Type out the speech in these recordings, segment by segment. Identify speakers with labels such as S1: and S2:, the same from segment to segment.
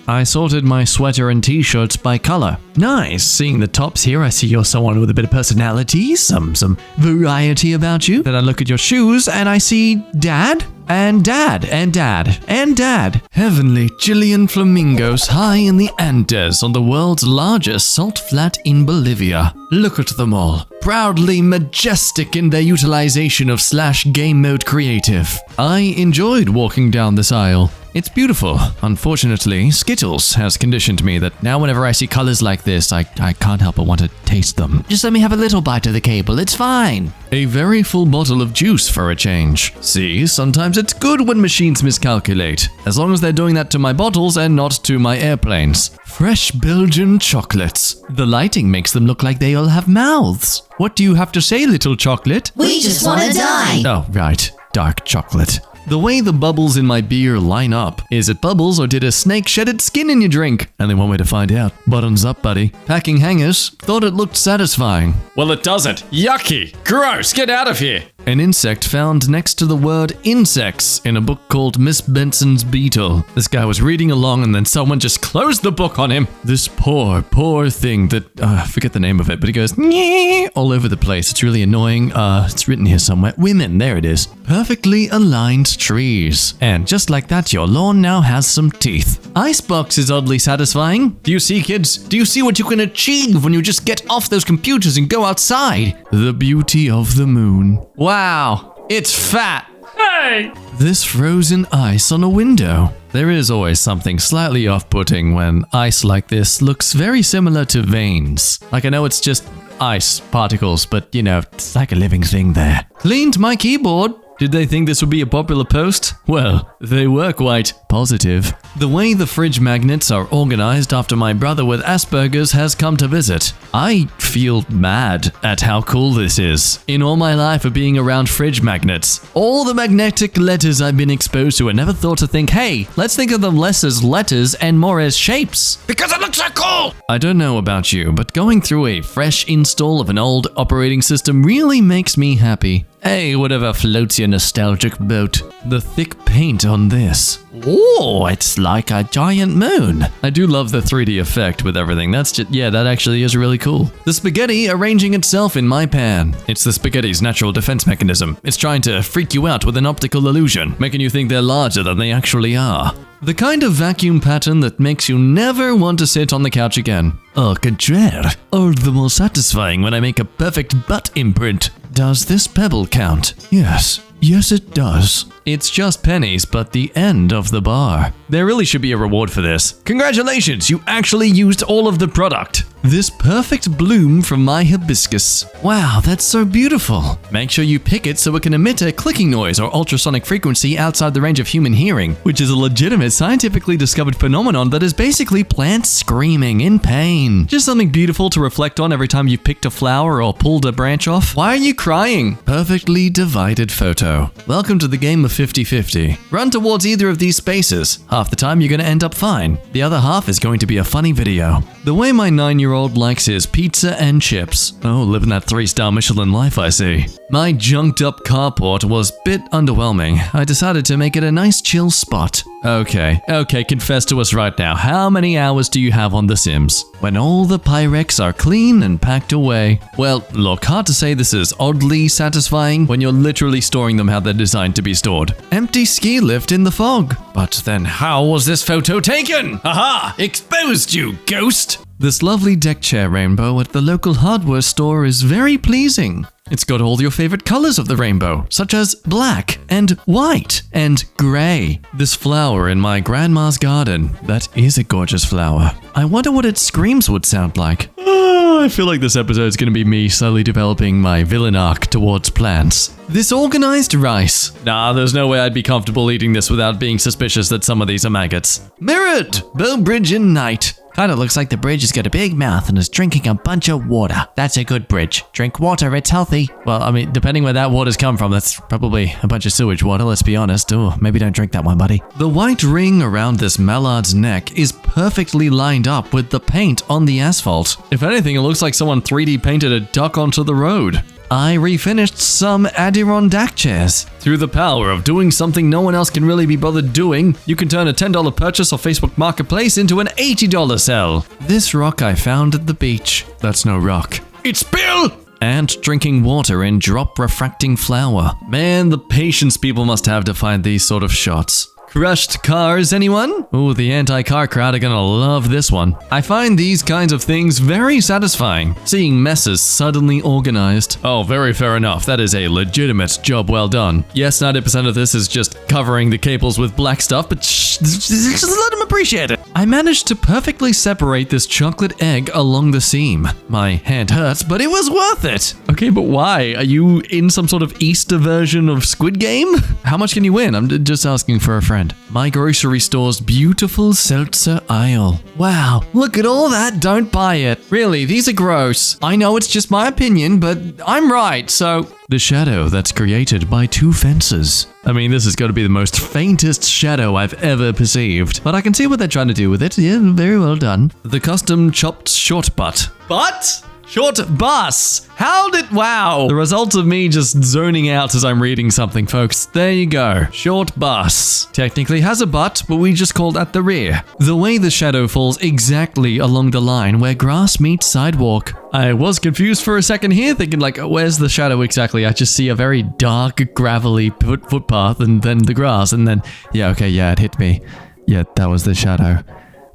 S1: I sorted my sweater and t-shirts by color. Nice. Seeing the tops here, I see you're someone with a bit of personality, some variety about you. Then I look at your shoes and I see dad. And dad, and dad, and dad. Heavenly Chilean flamingos high in the Andes on the world's largest salt flat in Bolivia. Look at them all. Proudly majestic in their utilization of /game mode creative. I enjoyed walking down this aisle. It's beautiful. Unfortunately, Skittles has conditioned me that now whenever I see colors like this, I can't help but want to taste them. Just let me have a little bite of the cable, it's fine. A very full bottle of juice for a change. See, sometimes it's good when machines miscalculate, as long as they're doing that to my bottles and not to my airplanes. Fresh Belgian chocolates. The lighting makes them look like they all have mouths. What do you have to say, little chocolate?
S2: We just want to die.
S1: Oh, right. Dark chocolate. The way the bubbles in my beer line up. Is it bubbles or did a snake shed its skin in your drink? Only one way to find out. Buttons up, buddy. Packing hangers. Thought it looked satisfying.
S3: Well, it doesn't. Yucky. Gross. Get out of here.
S1: An insect found next to the word insects in a book called Miss Benson's Beetle. This guy was reading along and then someone just closed the book on him. This poor thing that, I forget the name of it, but it goes nyeh all over the place. It's really annoying. It's written here somewhere. Women, there it is. Perfectly aligned trees. And just like that, your lawn now has some teeth. Icebox is oddly satisfying. Do you see, kids? Do you see what you can achieve when you just get off those computers and go outside? The beauty of the moon. Wow, it's fat.
S3: Hey!
S1: This frozen ice on a window. There is always something slightly off-putting when ice like this looks very similar to veins. Like I know it's just ice particles, but you know, it's like a living thing there. Cleaned my keyboard. Did they think this would be a popular post? Well, they were quite positive. The way the fridge magnets are organized after my brother with Asperger's has come to visit. I feel mad at how cool this is. In all my life of being around fridge magnets, all the magnetic letters I've been exposed to, I never thought to think, hey, let's think of them less as letters and more as shapes.
S3: Because it looks so cool!
S1: I don't know about you, but going through a fresh install of an old operating system really makes me happy. Hey, whatever floats your nostalgic boat. The thick paint on this. Oh, it's like a giant moon. I do love the 3D effect with everything. That's just, yeah, that actually is really cool. The spaghetti arranging itself in my pan. It's the spaghetti's natural defense mechanism. It's trying to freak you out with an optical illusion, making you think they're larger than they actually are. The kind of vacuum pattern that makes you never want to sit on the couch again. Au contraire, all the more satisfying when I make a perfect butt imprint. Does this pebble count? Yes. Yes, it does. It's just pennies, but the end of the bar. There really should be a reward for this. Congratulations, you actually used all of the product. This perfect bloom from my hibiscus. Wow, that's so beautiful. Make sure you pick it so it can emit a clicking noise or ultrasonic frequency outside the range of human hearing, which is a legitimate scientifically discovered phenomenon that is basically plants screaming in pain. Just something beautiful to reflect on every time you've picked a flower or pulled a branch off. Why are you crying? Perfectly divided photo. Welcome to the game of 50-50. Run towards either of these spaces. Half the time you're going to end up fine. The other half is going to be a funny video. The way my 9-year-old likes his pizza and chips. Oh, living that 3-star Michelin life, I see. My junked up carport was a bit underwhelming. I decided to make it a nice chill spot. Okay, confess to us right now. How many hours do you have on The Sims? When all the Pyrex are clean and packed away. Well, look, hard to say this is oddly satisfying when you're literally storing them how they're designed to be stored. Empty ski lift in the fog. But then how was this photo taken? Aha! Exposed you, ghost! This lovely deck chair rainbow at the local hardware store is very pleasing. It's got all your favorite colors of the rainbow, such as black and white and gray. This flower in my grandma's garden, that is a gorgeous flower. I wonder what its screams would sound like. I feel like this episode is going to be me slowly developing my villain arc towards plants. This organized rice. Nah, there's no way I'd be comfortable eating this without being suspicious that some of these are maggots. Mirrored! Bow bridge in night. Kinda looks like the bridge has got a big mouth and is drinking a bunch of water. That's a good bridge. Drink water, it's healthy. Well, I mean, depending where that water's come from, that's probably a bunch of sewage water, let's be honest. Ooh, maybe don't drink that one, buddy. The white ring around this mallard's neck is perfectly lined up with the paint on the asphalt. If anything, it looks like someone 3D painted a duck onto the road. I refinished some Adirondack chairs. Through the power of doing something no one else can really be bothered doing, you can turn a $10 purchase off Facebook Marketplace into an $80 sell. This rock I found at the beach. That's no rock.
S3: It's Bill!
S1: And drinking water in drop refracting flour. Man, the patience people must have to find these sort of shots. Crushed cars, anyone? Ooh, the anti-car crowd are gonna love this one. I find these kinds of things very satisfying, seeing messes suddenly organized. Oh, very fair enough. That is a legitimate job well done. Yes, 90% of this is just covering the cables with black stuff, but just let them appreciate it. I managed to perfectly separate this chocolate egg along the seam. My hand hurts, but it was worth it. Okay, but why? Are you in some sort of Easter version of Squid Game? How much can you win? I'm just asking for a friend. My grocery store's beautiful seltzer aisle. Wow, look at all that, don't buy it. Really, these are gross. I know it's just my opinion, but I'm right, so... The shadow that's created by two fences. I mean, this has got to be the most faintest shadow I've ever perceived, but I can see what they're trying to do with it. Yeah, very well done. The custom chopped short butt. Butt? Short bus. How did... Wow. The result of me just zoning out as I'm reading something, folks. There you go. Short bus. Technically has a butt, but we just call that the rear. The way the shadow falls exactly along the line where grass meets sidewalk. I was confused for a second here, thinking like, where's the shadow exactly? I just see a very dark, gravelly footpath and then the grass and then... Yeah, okay, yeah, it hit me. Yeah, that was the shadow.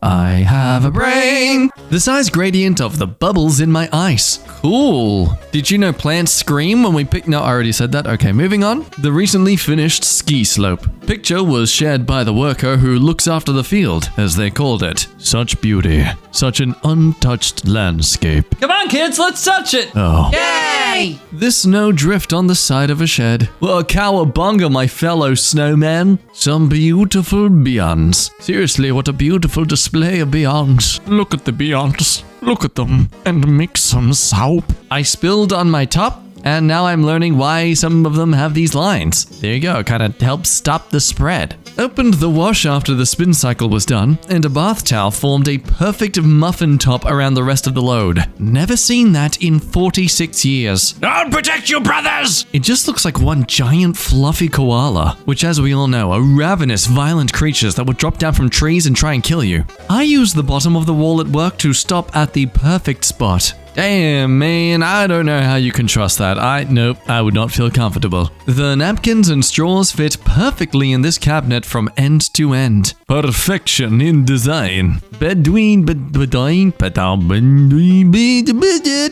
S1: I have a brain! The size gradient of the bubbles in my ice. Cool. Did you know plants scream when we pick... No, I already said that. Okay, moving on. The recently finished ski slope. Picture was shared by the worker who looks after the field, as they called it. Such beauty. Such an untouched landscape.
S3: Come on, kids, let's touch it!
S1: Oh.
S3: Yay!
S1: This snow drift on the side of a shed. Well, cowabunga, my fellow snowman. Some beautiful beyonds. Seriously, what a beautiful display of beyonds. Look at the beyonds. Look at them. And mix some soap. I spilled on my top, and now I'm learning why some of them have these lines. There you go, kind of helps stop the spread. Opened the wash after the spin cycle was done, and a bath towel formed a perfect muffin top around the rest of the load. Never seen that in 46 years.
S3: I'll protect you, brothers!
S1: It just looks like one giant fluffy koala, which as we all know are ravenous, violent creatures that would drop down from trees and try and kill you. I use the bottom of the wall at work to stop at the perfect spot. Damn, man, I don't know how you can trust that. Nope, I would not feel comfortable. The napkins and straws fit perfectly in this cabinet from end to end. Perfection in design.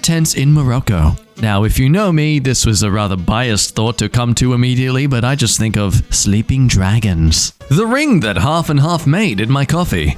S1: Tense in Morocco. Now, if you know me, this was a rather biased thought to come to immediately, but I just think of sleeping dragons. The ring that half and half made in my coffee.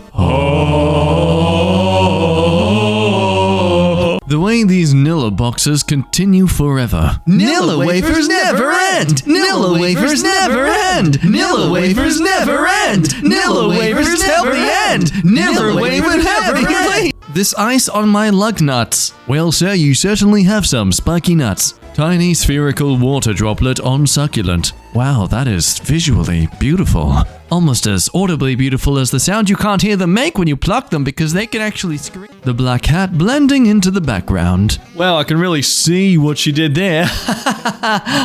S1: The way these Nilla boxes continue forever.
S2: Nilla wafers never end! Nilla wafers never end! Nilla wafers never end! Nilla wafers never end! Nilla wafers never end!
S1: This ice on my lug nuts. Well, sir, you certainly have some spiky nuts. Tiny spherical water droplet on succulent. Wow, that is visually beautiful. Almost as audibly beautiful as the sound you can't hear them make when you pluck them because they can actually scream. The black hat blending into the background. Wow, I can really see what she did there.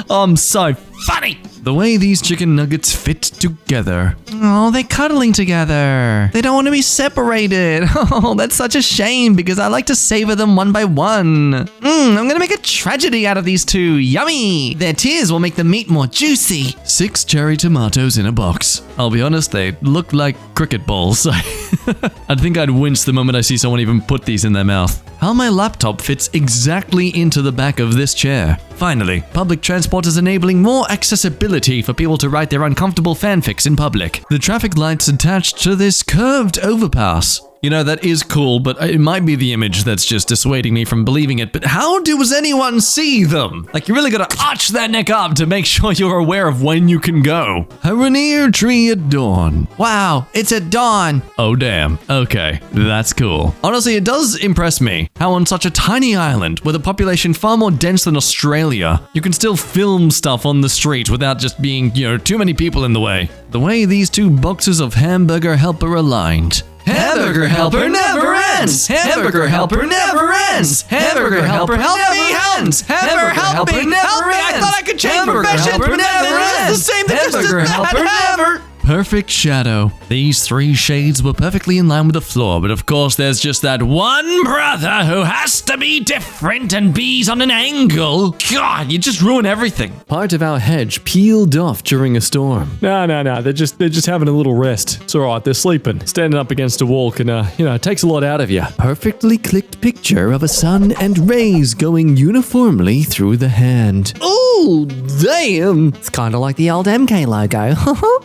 S1: I'm so funny. The way these chicken nuggets fit together. Oh, they're cuddling together. They don't want to be separated. Oh, that's such a shame because I like to savor them one by one. I'm gonna make a tragedy out of these two. Yummy. Their tears will make the meat more juicy. 6 cherry tomatoes in a box. I'll be honest, they look like cricket balls. I think I'd wince the moment I see someone even put these in their mouth. How my laptop fits exactly into the back of this chair. Finally, public transport is enabling more accessibility for people to write their uncomfortable fanfics in public. The traffic lights attached to this curved overpass. You know, that is cool, but it might be the image that's just dissuading me from believing it. But how does anyone see them? Like, you really gotta arch that neck up to make sure you're aware of when you can go. A rainier tree at dawn.
S2: Wow, it's at dawn.
S1: Oh, damn. Okay, that's cool. Honestly, it does impress me how on such a tiny island with a population far more dense than Australia, you can still film stuff on the street without just being, too many people in the way. The way these two boxes of hamburger helper aligned.
S2: Hamburger helper never ends. Hamburger helper never ends. Hamburger helper help me hands. Hamburger helper never ends.
S3: I thought I could change professions,
S2: Helper
S3: but
S2: never
S3: it's
S2: ends.
S3: the same thing, just
S2: Hamburger helper never.
S1: Perfect shadow. These three shades were perfectly in line with the floor, but of course there's just that one brother who has to be different and be's on an angle. God, you just ruin everything. Part of our hedge peeled off during a storm.
S4: No. They're just having a little rest. It's all right. They're sleeping. Standing up against a wall can, it takes a lot out of you.
S1: Perfectly clicked picture of a sun and rays going uniformly through the hand.
S2: Ooh, damn. It's kind of like the old EmKay logo.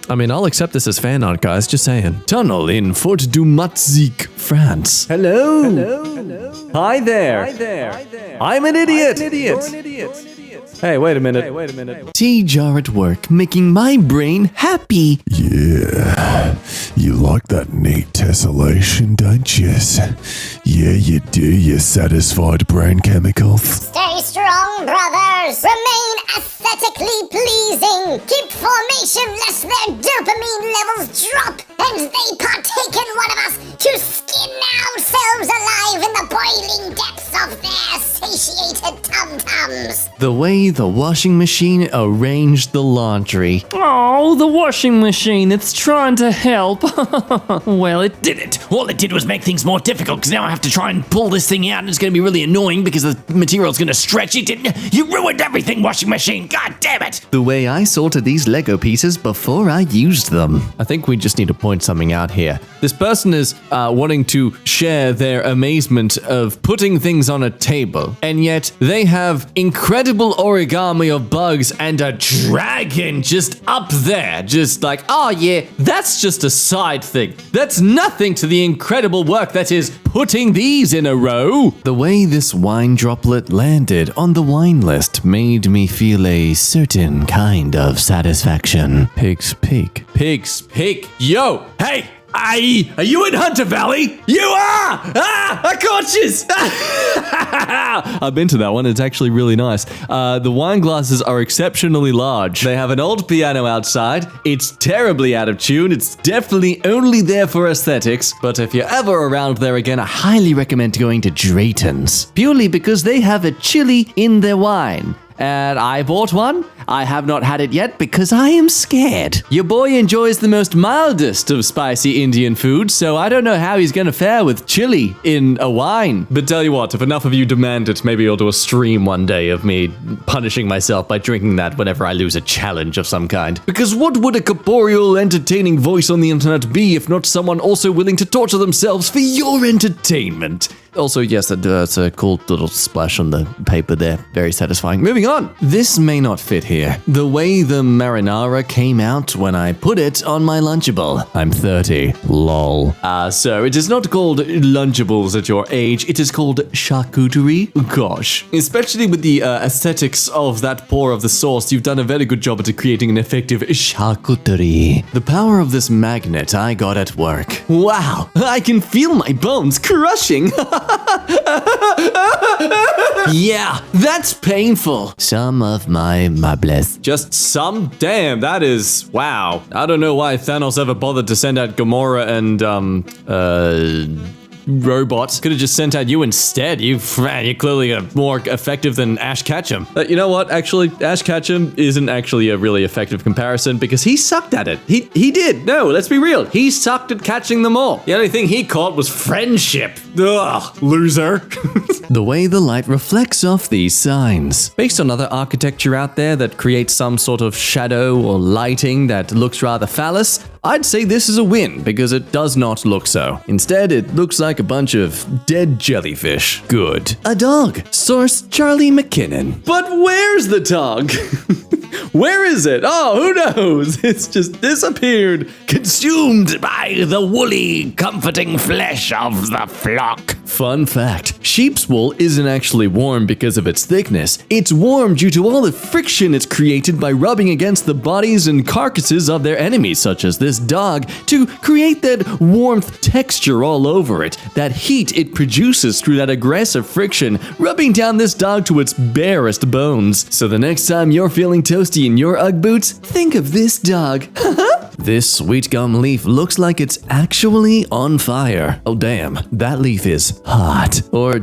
S4: I mean, I'll accept this as fan art, guys. Just saying.
S1: Tunnel in Fort du Matzik, France.
S4: Hello. Hi there. I'm an idiot. Hey, wait a minute.
S1: Tea jar at work, making my brain happy.
S5: Yeah, you like that neat tessellation, don't you? Yeah, you do, you satisfied brain chemicals.
S6: Stay strong, brothers. Remain aesthetically pleasing. Keep formation lest their dopamine levels drop and they partake in one of us to skin ourselves alive in the boiling depths of their satiated tum-tums.
S1: The way the washing machine arranged the laundry.
S2: Oh, the washing machine. It's trying to help. Well, it didn't.
S7: All it did was make things more difficult because now I have to try and pull this thing out and it's going to be really annoying because the material's going to stretch it. You ruined everything, washing machine. God damn it.
S1: The way I sorted these Lego pieces before I used them. I think we just need to point something out here. This person is wanting to share their amazement of putting things on a table, and yet they have incredible origami of bugs and a dragon just up there. Just like, oh yeah, that's just a side thing. That's nothing to the incredible work that is putting these in a row. The way this wine droplet landed on the wine list made me feel a certain kind of satisfaction. Pigs peak.
S3: Pigs, pig. Yo, hey, are you in Hunter Valley? You are! I caught yous!
S4: I've been to that one. It's actually really nice. The wine glasses are exceptionally large. They have an old piano outside. It's terribly out of tune. It's definitely only there for aesthetics. But if you're ever around there again, I highly recommend going to Drayton's. Purely because they have a chili in their wine. And I bought one. I have not had it yet because I am scared. Your boy enjoys the most mildest of spicy Indian food, so I don't know how he's gonna fare with chili in a wine.
S3: But tell you what, if enough of you demand it, maybe you'll do a stream one day of me punishing myself by drinking that whenever I lose a challenge of some kind.
S4: Because what would a corporeal, entertaining voice on the internet be if not someone also willing to torture themselves for your entertainment? Also, yes, that's a cool little splash on the paper there. Very satisfying. Moving on. This may not fit here. The way the marinara came out when I put it on my Lunchable. I'm 30. Lol. So it is not called Lunchables at your age. It is called charcuterie. Gosh. Especially with the aesthetics of that pour of the sauce, you've done a very good job at creating an effective charcuterie. The power of this magnet I got at work. Wow. I can feel my bones crushing. Yeah, that's painful. Some of my marbles.
S3: Just some? Damn, that is... wow. I don't know why Thanos ever bothered to send out Gamora and, robots. Could have just sent out you instead. You're clearly more effective than Ash Ketchum.
S4: You know what? Actually, Ash Ketchum isn't actually a really effective comparison because he sucked at it. He did. No, let's be real. He sucked at catching them all.
S3: The only thing he caught was friendship. Ugh, loser.
S1: The way the light reflects off these signs.
S4: Based on other architecture out there that creates some sort of shadow or lighting that looks rather phallus, I'd say this is a win because it does not look so. Instead, it looks like a bunch of dead jellyfish. Good. A dog. Source Charlie McKinnon. But where's the dog? Where is it? Oh, who knows? It's just disappeared.
S7: Consumed by the woolly, comforting flesh of the flock.
S4: Fun fact, sheep's wool isn't actually warm because of its thickness. It's warm due to all the friction it's created by rubbing against the bodies and carcasses of their enemies, such as this dog, to create that warmth texture all over it, that heat it produces through that aggressive friction, rubbing down this dog to its barest bones. So the next time you're feeling toasty in your Ugg boots, think of this dog.
S1: This sweet gum leaf looks like it's actually on fire. Oh damn, that leaf is hot. Or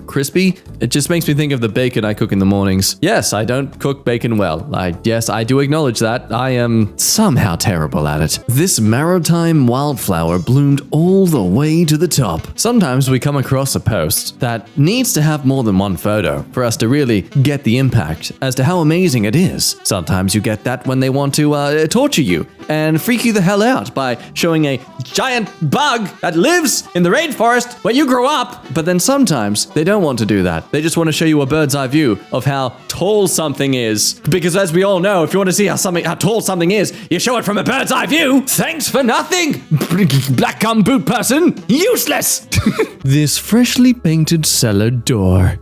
S1: crispy. It just makes me think of the bacon I cook in the mornings. Yes, I don't cook bacon well. Yes, I do acknowledge that. I am somehow terrible at it. This maritime wildflower bloomed all the way to the top. Sometimes we come across a post that needs to have more than one photo for us to really get the impact as to how amazing it is. Sometimes you get that when they want to torture you and freak you the hell out by showing a giant bug that lives in the rainforest where you grew up. But then sometimes they don't want to do that. They just want to show you a bird's eye view of how tall something is. Because as we all know, if you want to see how tall something is, you show it from a bird's eye view. Thanks for nothing, black gum boot person. Useless. This freshly painted cellar door.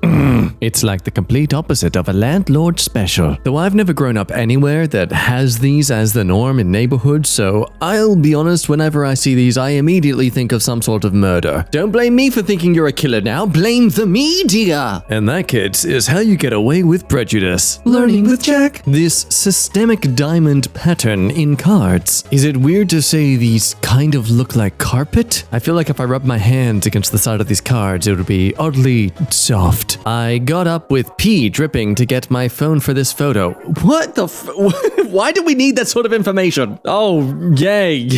S1: It's like the complete opposite of a landlord special. Though I've never grown up anywhere that has these as the norm in neighborhoods, so I'll be honest, whenever I see these, I immediately think of some sort of murder. Don't blame me for thinking you're a killer now, blame the media! And that, kids, is how you get away with prejudice. Learning with Jack. This systemic diamond pattern in cards. Is it weird to say these kind of look like carpet? I feel like if I rub my hands against the side of these cards, it would be oddly soft. I got up with pee dripping to get my phone for this photo. What the why do we need that sort of information? Oh, yay.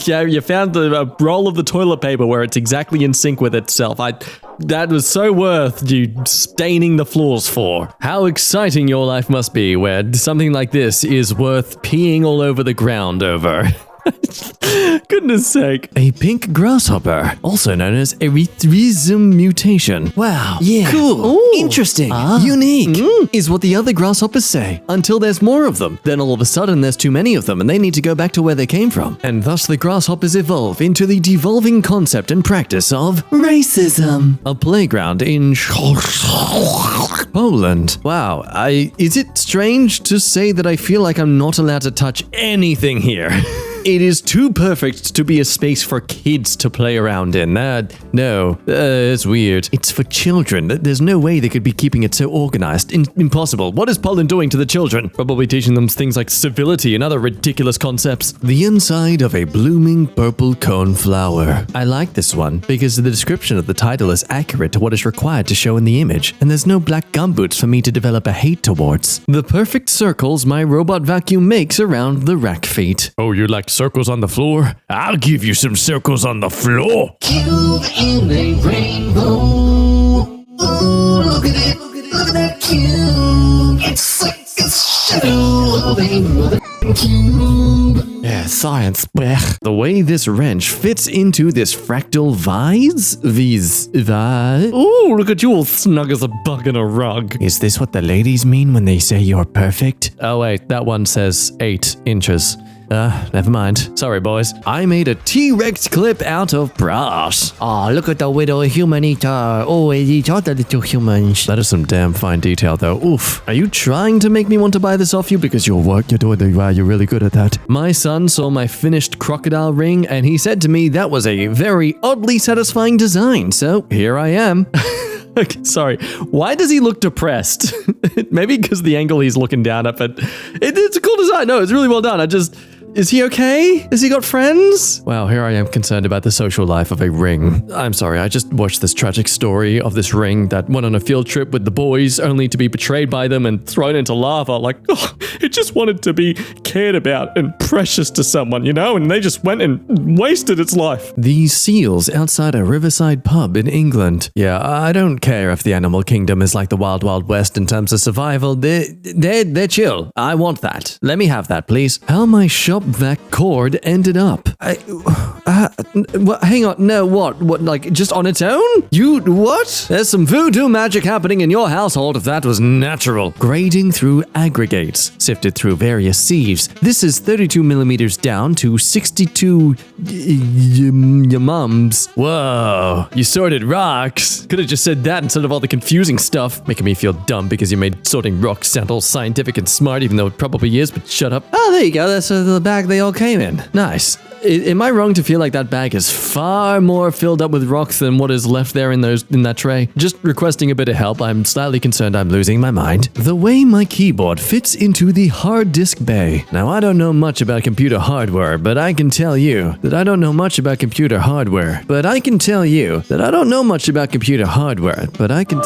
S1: Yeah, you found a roll of the toilet paper where it's exactly in sync with itself. That was so worth you staining the floors for. How exciting your life must be where something like this is worth peeing all over the ground over. Goodness sake. A pink grasshopper, also known as erythrism mutation. Wow. Yeah. Cool. Ooh. Interesting. Unique. Is what the other grasshoppers say. Until there's more of them. Then all of a sudden there's too many of them and they need to go back to where they came from. And thus the grasshoppers evolve into the devolving concept and practice of racism. A playground in Poland. Wow. Is it strange to say that I feel like I'm not allowed to touch anything here? It is too perfect to be a space for kids to play around in. No, it's weird. It's for children. There's no way they could be keeping it so organized. Impossible. What is Poland doing to the children? Probably teaching them things like civility and other ridiculous concepts. The inside of a blooming purple cone flower. I like this one because the description of the title is accurate to what is required to show in the image, and there's no black gumboots for me to develop a hate towards. The perfect circles my robot vacuum makes around the rack feet. Oh, you like circles on the floor? I'll give you some circles on the floor.
S2: Cube in a rainbow. Ooh, look at it. Look at that cube. It's like a shadow of a cube.
S1: Yeah, science. Blech. The way this wrench fits into this fractal vise? Ooh, look at you all snug as a bug in a rug. Is this what the ladies mean when they say you're perfect? Oh wait, that one says 8 inches. Never mind. Sorry, boys. I made a T-Rex clip out of brass. Oh, look at the little human eater. Oh, it eats all the little humans. That is some damn fine detail, though. Oof. Are you trying to make me want to buy this off you? Because your work, you're doing wow, you're really good at that. My son saw my finished crocodile ring, and he said to me that was a very oddly satisfying design. So here I am. Okay, sorry. Why does he look depressed? Maybe because the angle he's looking down at, but it's a cool design. No, it's really well done. Is he okay? Has he got friends? Wow, here I am concerned about the social life of a ring. I'm sorry, I just watched this tragic story of this ring that went on a field trip with the boys only to be betrayed by them and thrown into lava. Like, oh, it just wanted to be cared about and precious to someone, you know? And they just went and wasted its life. These seals outside a riverside pub in England. Yeah, I don't care if the animal kingdom is like the Wild Wild West in terms of survival. They're chill. I want that. Let me have that, please. How my shop vac cord ended up. Hang on, no, what, like, just on its own? What? There's some voodoo magic happening in your household if that was natural. Grading through aggregates, sifted through various sieves. This is 32 millimeters down to 62 yamums. Whoa, you sorted rocks. Could have just said that instead of all the confusing stuff, making me feel dumb because you made sorting rocks sound all scientific and smart, even though it probably is, but shut up. Oh, there you go, that's the bag they all came in. Nice. Am I wrong to feel like that bag is far more filled up with rocks than what is left there in that tray? Just requesting a bit of help. I'm slightly concerned I'm losing my mind. The way my keyboard fits into the hard disk bay. Now, I don't know much about computer hardware, but I can tell you that I don't know much about computer hardware. But I can tell you that I don't know much about computer hardware, but I can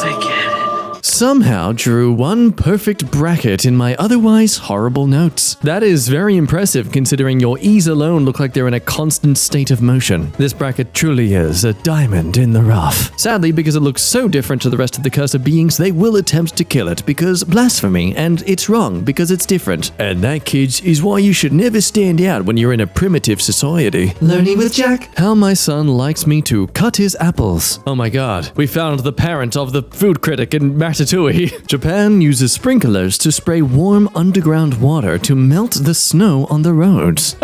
S1: somehow drew one perfect bracket in my otherwise horrible notes. That is very impressive considering your E's alone look like they're in a constant state of motion. This bracket truly is a diamond in the rough. Sadly, because it looks so different to the rest of the cursed beings, they will attempt to kill it because blasphemy, and it's wrong because it's different. And that, kids, is why you should never stand out when you're in a primitive society.
S2: Learning with Jack.
S1: How my son likes me to cut his apples. Oh my god, we found the parent of the food critic in Ratatouille. Japan uses sprinklers to spray warm underground water to melt the snow on the roads.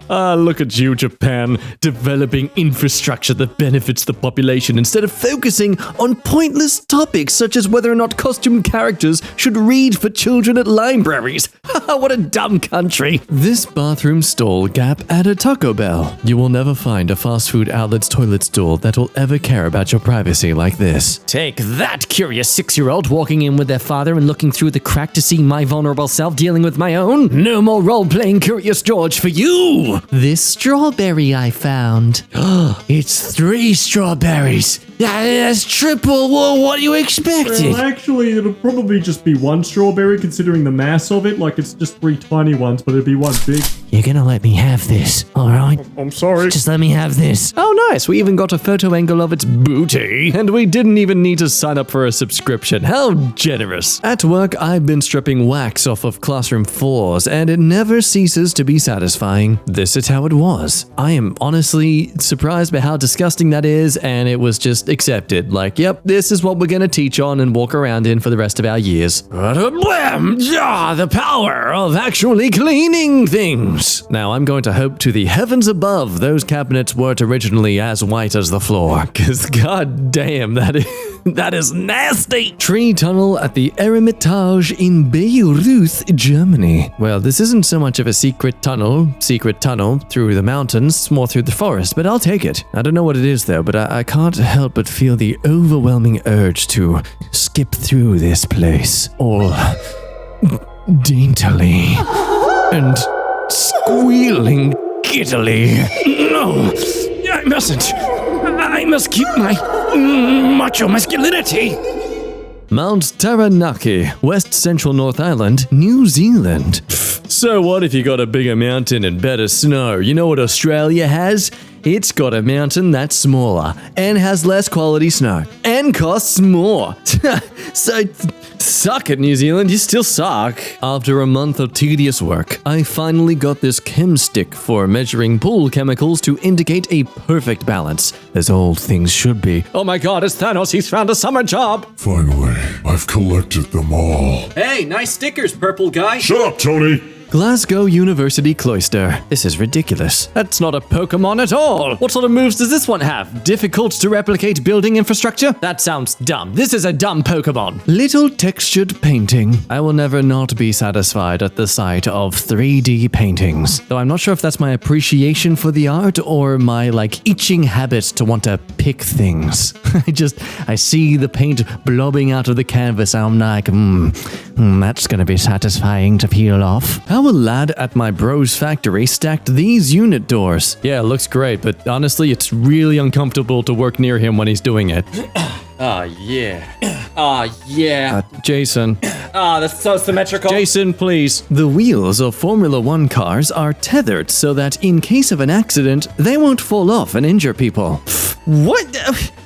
S1: Look at you, Japan, developing infrastructure that benefits the population instead of focusing on pointless topics such as whether or not costume characters should read for children at libraries. What a dumb country. This bathroom stall gap at a Taco Bell. You will never find a fast food outlet's toilet stool that will ever care about your privacy like this.
S7: Take that, curious 6-year-old walking in with their father and looking through the crack to see my vulnerable self dealing with my own. No more role-playing Curious George for you.
S2: This strawberry I found.
S7: It's 3 strawberries. That's triple. Well, what do you expected?
S8: Well, actually, it'll probably just be 1 strawberry considering the mass of it. Like, it's just 3 tiny ones, but it'll be 1 big.
S7: You're gonna let me have this, alright?
S8: I'm sorry.
S7: Just let me have this.
S1: Oh, nice. We even got a photo angle of its booty. And we didn't even need to sign up for a subscription. How generous. At work, I've been stripping wax off of classroom floors, and it never ceases to be satisfying. This is how it was. I am honestly surprised by how disgusting that is, and it was just accepted. Like, yep, this is what we're gonna teach on and walk around in for the rest of our years.
S7: Blam! The power of actually cleaning things.
S1: Now, I'm going to hope to the heavens above those cabinets weren't originally as white as the floor, because god damn, that is nasty. Tree tunnel at the Eremitage in Beirut, Germany. Well, this isn't so much of a secret tunnel through the mountains, more through the forest, but I'll take it. I don't know what it is though, but I can't help but feel the overwhelming urge to skip through this place all daintily and squealing giddily.
S7: No, I mustn't. I must keep my macho masculinity.
S1: Mount Taranaki, West Central North Island, New Zealand. So what if you got a bigger mountain and better snow? You know what Australia has? It's got a mountain that's smaller and has less quality snow and costs more. So suck it, New Zealand, you still suck. After a month of tedious work, I finally got this chem stick for measuring pool chemicals to indicate a perfect balance, as old things should be. Oh my god, it's Thanos, he's found a summer job!
S5: Finally, I've collected them all.
S3: Hey, nice stickers, purple guy.
S5: Shut up, Tony!
S1: Glasgow University Cloister. This is ridiculous. That's not a Pokemon at all. What sort of moves does this one have? Difficult to replicate building infrastructure? That sounds dumb. This is a dumb Pokemon. Little textured painting. I will never not be satisfied at the sight of 3D paintings. Though I'm not sure if that's my appreciation for the art or my itching habit to want to pick things. I see the paint blobbing out of the canvas. I'm like, that's gonna be satisfying to peel off. How a lad at my bro's factory stacked these unit doors. Yeah, it looks great, but honestly, it's really uncomfortable to work near him when he's doing it. Jason.
S3: That's so symmetrical.
S1: Jason, please. The wheels of Formula 1 cars are tethered so that in case of an accident, they won't fall off and injure people. What?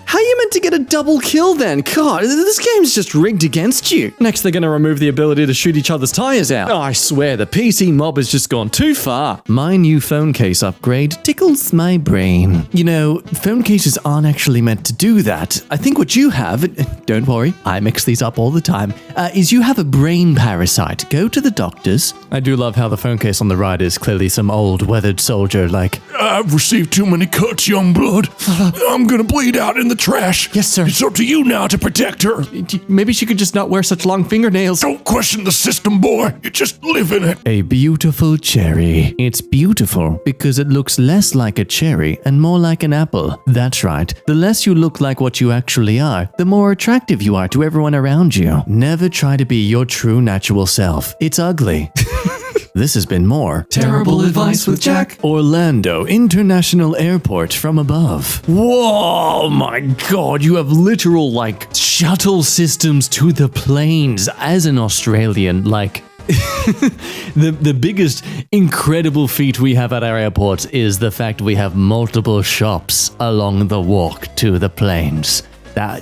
S1: How are you meant to get a double kill then? God, this game's just rigged against you. Next, they're gonna remove the ability to shoot each other's tires out. Oh, I swear, the PC mob has just gone too far. My new phone case upgrade tickles my brain. You know, phone cases aren't actually meant to do that. I think what you have, don't worry, I mix these up all the time, is you have a brain parasite. Go to the doctors. I do love how the phone case on the right is clearly some old weathered soldier like,
S5: I've received too many cuts, young blood. I'm gonna bleed out in the trash Flash.
S1: Yes, sir.
S5: It's up to you now to protect her.
S1: Maybe she could just not wear such long fingernails.
S5: Don't question the system, boy. You just live in it.
S1: A beautiful cherry. It's beautiful because it looks less like a cherry and more like an apple. That's right. The less you look like what you actually are, the more attractive you are to everyone around you. Never try to be your true natural self. It's ugly. This has been more
S2: Terrible Advice with Jack.
S1: Orlando International Airport from above. Whoa, my God, you have literal, like, shuttle systems to the planes. As an Australian, like, the biggest incredible feat we have at our airports is the fact we have multiple shops along the walk to the planes.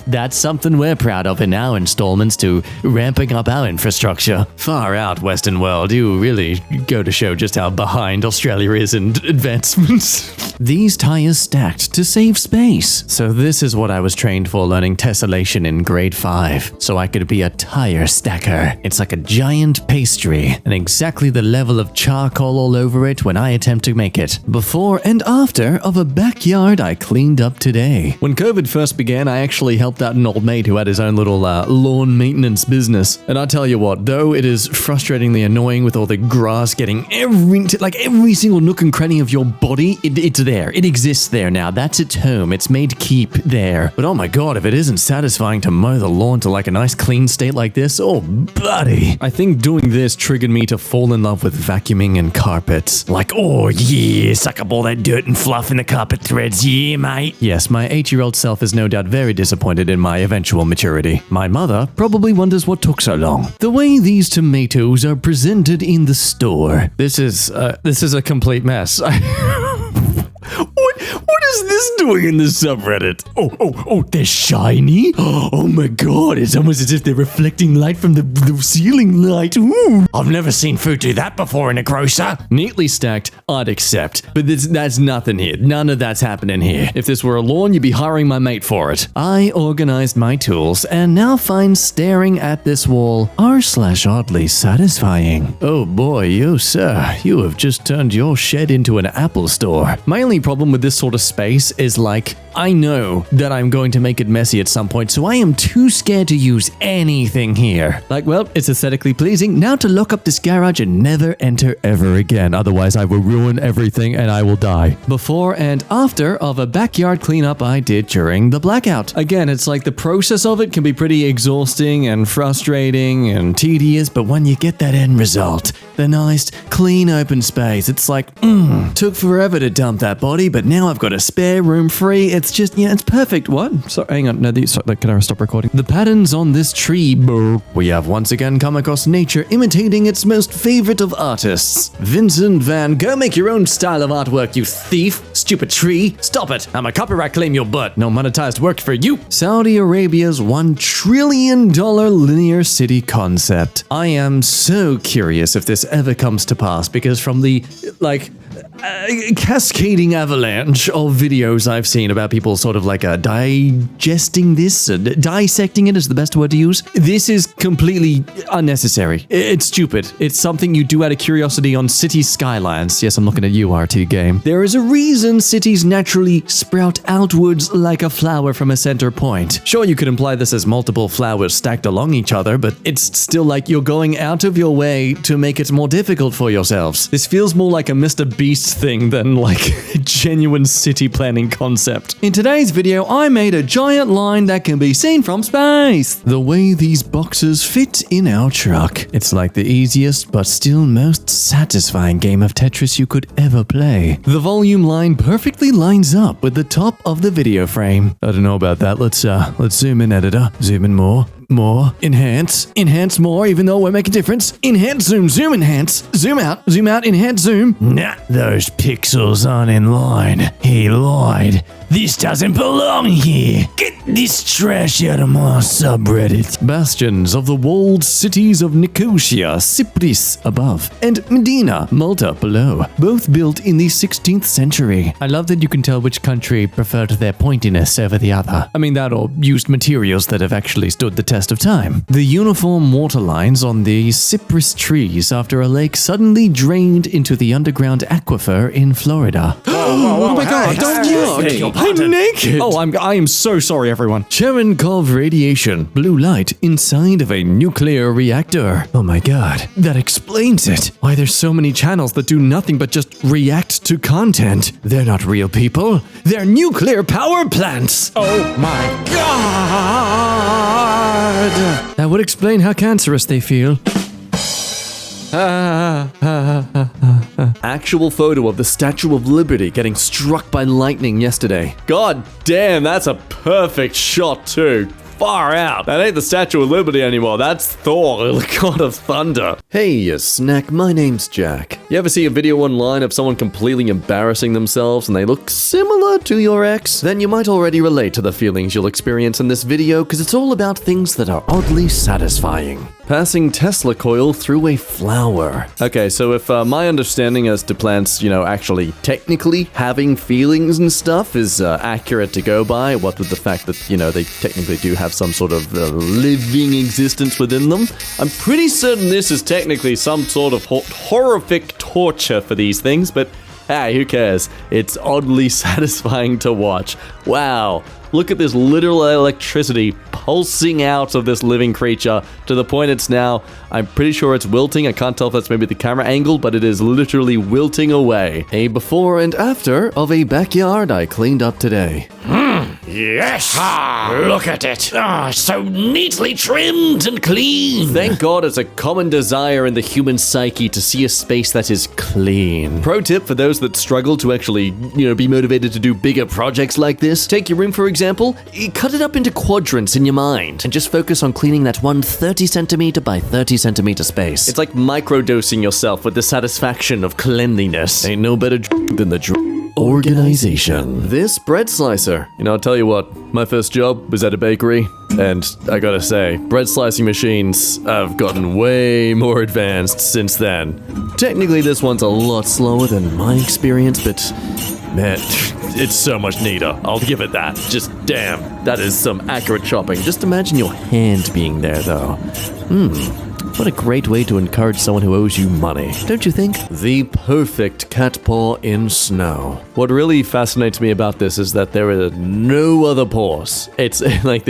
S1: That's something we're proud of in our installments to ramping up our infrastructure. Far out, Western world. You really go to show just how behind Australia is in advancements. These tires stacked to save space. So this is what I was trained for learning tessellation in grade 5. So I could be a tire stacker. It's like a giant pastry and exactly the level of charcoal all over it when I attempt to make it. Before and after of a backyard I cleaned up today. When COVID first began, I actually helped out an old mate who had his own little lawn maintenance business. And I tell you what, though it is frustratingly annoying with all the grass getting every single nook and cranny of your body, it's there. It exists there now. That's its home. It's made to keep there. But oh my God, if it isn't satisfying to mow the lawn to like a nice clean state like this, oh buddy. I think doing this triggered me to fall in love with vacuuming and carpets. Like, oh yeah, suck up all that dirt and fluff in the carpet threads, yeah mate. Yes, my 8-year-old self is no doubt very disappointed in my eventual maturity. My mother probably wonders what took so long. The way these tomatoes are presented in the store. This is a complete mess. What is this doing in the subreddit? Oh, they're shiny? Oh my God, it's almost as if they're reflecting light from the ceiling light. Ooh. I've never seen food do that before in a grocer. Neatly stacked, I'd accept. But that's nothing here. None of that's happening here. If this were a lawn, you'd be hiring my mate for it. I organized my tools and now find staring at this wall r/oddly satisfying. Oh boy, you sir, you have just turned your shed into an Apple store. My only problem with this sort of space is like, I know that I'm going to make it messy at some point, so I am too scared to use anything here. Like, well, it's aesthetically pleasing. Now to lock up this garage and never enter ever again. Otherwise, I will ruin everything and I will die. Before and after of a backyard cleanup I did during the blackout. Again, it's like the process of it can be pretty exhausting and frustrating and tedious, but when you get that end result, the nice, clean open space, it's like, took forever to dump that body, but now I've got a spare room free. It's just, it's perfect. What? Sorry, hang on. No, can I stop recording? The patterns on this tree, we have once again come across nature imitating its most favorite of artists. Vincent van Gogh, make your own style of artwork, you thief. Stupid tree. Stop it. I'm a copyright claim your butt. No monetized work for you. Saudi Arabia's $1 trillion linear city concept. I am so curious if this ever comes to pass because from the, cascading avalanche of videos I've seen about people sort of like digesting this, dissecting it is the best word to use. This is completely unnecessary. It's stupid. It's something you do out of curiosity on city skylines. Yes, I'm looking at you, RT game. There is a reason cities naturally sprout outwards like a flower from a center point. Sure, you could imply this as multiple flowers stacked along each other, but it's still like you're going out of your way to make it more difficult for yourselves. This feels more like a Mr. Beast thing than like a genuine city planning concept. In today's video, I made a giant line that can be seen from space. The way these boxes fit in our truck. It's like the easiest but still most satisfying game of Tetris you could ever play. The volume line perfectly lines up with the top of the video frame. I don't know about that. Let's zoom in, editor. Zoom in more, enhance more, even though we're making difference. Enhance, zoom, enhance, zoom out, enhance, zoom. Nah, those pixels aren't in line. He lied. This doesn't belong here. Get this trash out of my subreddit. Bastions of the walled cities of Nicosia, Cyprus above, and Medina, Malta below, both built in the 16th century. I love that you can tell which country preferred their pointiness over the other. I mean that or used materials that have actually stood the test of time. The uniform water lines on the cypress trees after a lake suddenly drained into the underground aquifer in Florida. Oh my God, don't look! I'm naked! Oh, I am so sorry,
S9: everyone.
S1: Cherenkov radiation, blue light inside of a nuclear reactor. Oh my god, that explains it. Why there's so many channels that do nothing but just react to content. They're not real people. They're nuclear power plants.
S9: Oh my god!
S1: That would explain how cancerous they feel.
S4: Actual photo of the Statue of Liberty getting struck by lightning yesterday. God damn, that's a perfect shot too. Far out. That ain't the Statue of Liberty anymore. That's Thor, the god of thunder. Hey, you snack. My name's Jack. You ever see a video online of someone completely embarrassing themselves and they look similar to your ex? Then you might already relate to the feelings you'll experience in this video because it's all about things that are oddly satisfying. Passing Tesla coil through a flower. Okay, so if my understanding as to plants, actually technically having feelings and stuff is accurate to go by, what with the fact that, they technically do have some sort of living existence within them, I'm pretty certain this is technically some sort of horrific torture for these things, but hey, who cares? It's oddly satisfying to watch. Wow. Look at this literal electricity pulsing out of this living creature to the point it's now, I'm pretty sure it's wilting. I can't tell if that's maybe the camera angle, but it is literally wilting away. A before and after of a backyard I cleaned up today.
S7: Yes! Look at it! So neatly trimmed and clean!
S4: Thank God it's a common desire in the human psyche to see a space that is clean. Pro tip for those that struggle to actually, be motivated to do bigger projects like this. Take your room, for example, cut it up into quadrants in your mind and just focus on cleaning that one 30 centimeter by 30 centimeter space. It's like microdosing yourself with the satisfaction of cleanliness. Ain't no better than the organization. This bread slicer. I'll tell you what, my first job was at a bakery, and I gotta say, bread slicing machines have gotten way more advanced since then. Technically, this one's a lot slower than my experience, but man, it's so much neater. I'll give it that. Just damn, that is some accurate chopping. Just imagine your hand being there, though. What a great way to encourage someone who owes you money, don't you think? The perfect cat paw in snow. What really fascinates me about this is that there are no other paws. It's like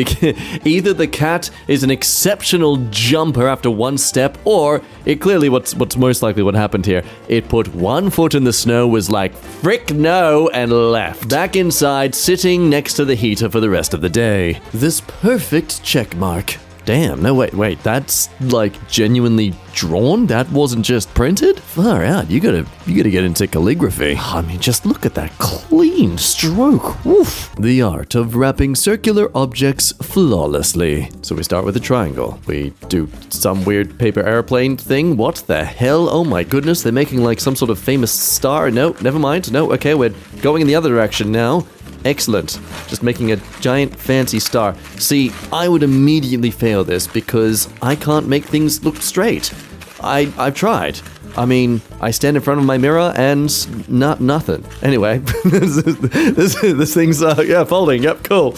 S4: either the cat is an exceptional jumper after one step, or it clearly what's most likely what happened here. It put one foot in the snow, was like frick no, and left. Back inside, sitting next to the heater for the rest of the day. This perfect check mark. Damn, no, wait, that's like genuinely drawn? That wasn't just printed? Far out, you gotta get into calligraphy. I mean, just look at that clean stroke. Woof. The art of wrapping circular objects flawlessly. So we start with a triangle. We do some weird paper airplane thing. What the hell? Oh my goodness, they're making like some sort of famous star. No, never mind. No, okay, we're going in the other direction now. Excellent. Just making a giant fancy star. See, I would immediately fail this because I can't make things look straight. I've tried. I mean, I stand in front of my mirror and nothing. Anyway, this thing's folding. Yep, cool.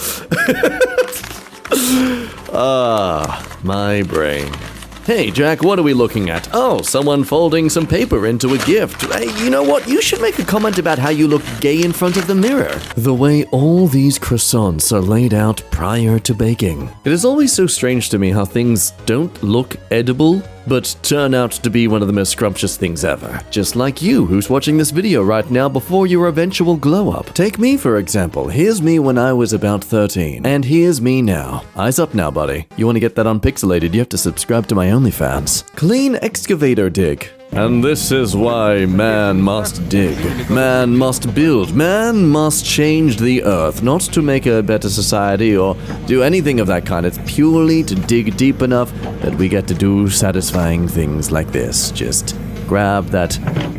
S4: My brain. Hey, Jack, what are we looking at? Oh, someone folding some paper into a gift. Hey, you know what? You should make a comment about how you look gay in front of the mirror. The way all these croissants are laid out prior to baking. It is always so strange to me how things don't look edible, but turn out to be one of the most scrumptious things ever. Just like you, who's watching this video right now before your eventual glow-up. Take me, for example. Here's me when I was about 13. And here's me now. Eyes up now, buddy. You want to get that unpixelated, you have to subscribe to my OnlyFans. Clean excavator dig. And this is why man must dig. Man must build. Man must change the earth. Not to make a better society or do anything of that kind. It's purely to dig deep enough that we get to do satisfying things like this. Just grab that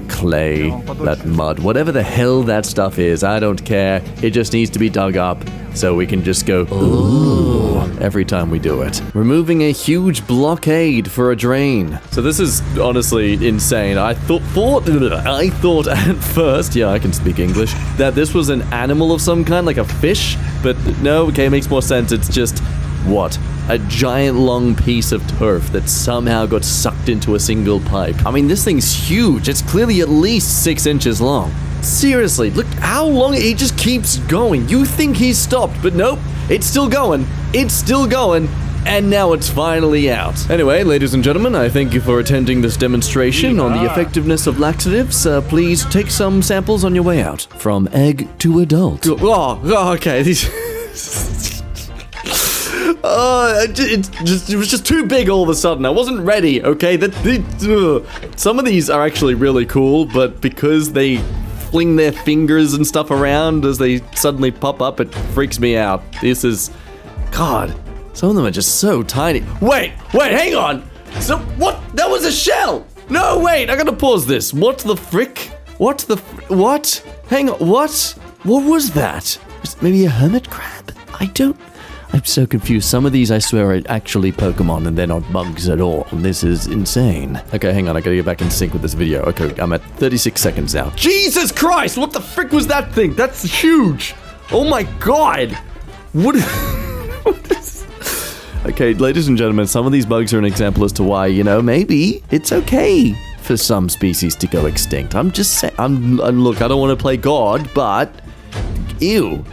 S4: clay, that mud, whatever the hell that stuff is. I don't care. It just needs to be dug up so we can just go, ooh, every time we do it. Removing a huge blockade for a drain. So this is honestly insane. I thought at first, yeah, I can speak English, that this was an animal of some kind, like a fish, but no, okay, it makes more sense. It's just, what? A giant long piece of turf that somehow got sucked into a single pipe. I mean, this thing's huge. It's clearly at least 6 inches long. Seriously, look how long he just keeps going. You think he's stopped, but nope, it's still going. It's still going. And now it's finally out. Anyway, ladies and gentlemen, I thank you for attending this demonstration on the effectiveness of laxatives. Please take some samples on your way out. From egg to adult. Oh, okay. It was just too big all of a sudden. I wasn't ready, okay? Some of these are actually really cool, but because they fling their fingers and stuff around as they suddenly pop up, it freaks me out. This is... God, some of them are just so tiny. Wait, hang on! So, what? That was a shell! No, wait, I gotta pause this. What the frick? What? Hang on, what? What was that? Maybe a hermit crab? I'm so confused. Some of these, I swear, are actually Pokemon and they're not bugs at all. This is insane. Okay, hang on. I gotta get back in sync with this video. Okay, I'm at 36 seconds now. Jesus Christ! What the frick was that thing? That's huge! Oh my God! What is... Okay, ladies and gentlemen, some of these bugs are an example as to why, maybe it's okay for some species to go extinct. I'm just saying... Look, I don't want to play God, but... Ew,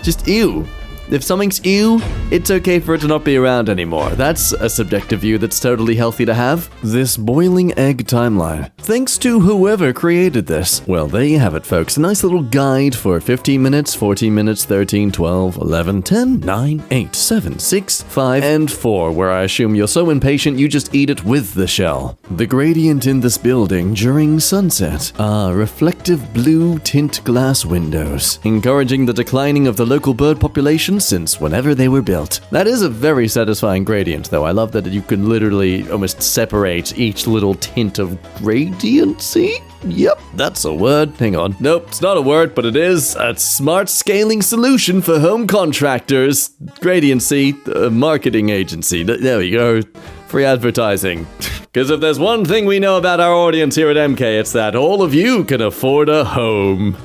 S4: Just ew. If something's ew, it's okay for it to not be around anymore. That's a subjective view that's totally healthy to have. This boiling egg timeline. Thanks to whoever created this. Well, there you have it, folks. A nice little guide for 15 minutes, 14 minutes, 13, 12, 11, 10, 9, 8, 7, 6, 5, and 4, where I assume you're so impatient you just eat it with the shell. The gradient in this building during sunset are reflective blue tint glass windows, encouraging the declining of the local bird population since whenever they were built. That is a very satisfying gradient, though. I love that you can literally almost separate each little tint of gradiency. Yep, that's a word. Hang on. Nope, it's not a word, but it is a smart scaling solution for home contractors. Gradiency, marketing agency. There we go. Free advertising. Because if there's one thing we know about our audience here at EmKay, it's that all of you can afford a home.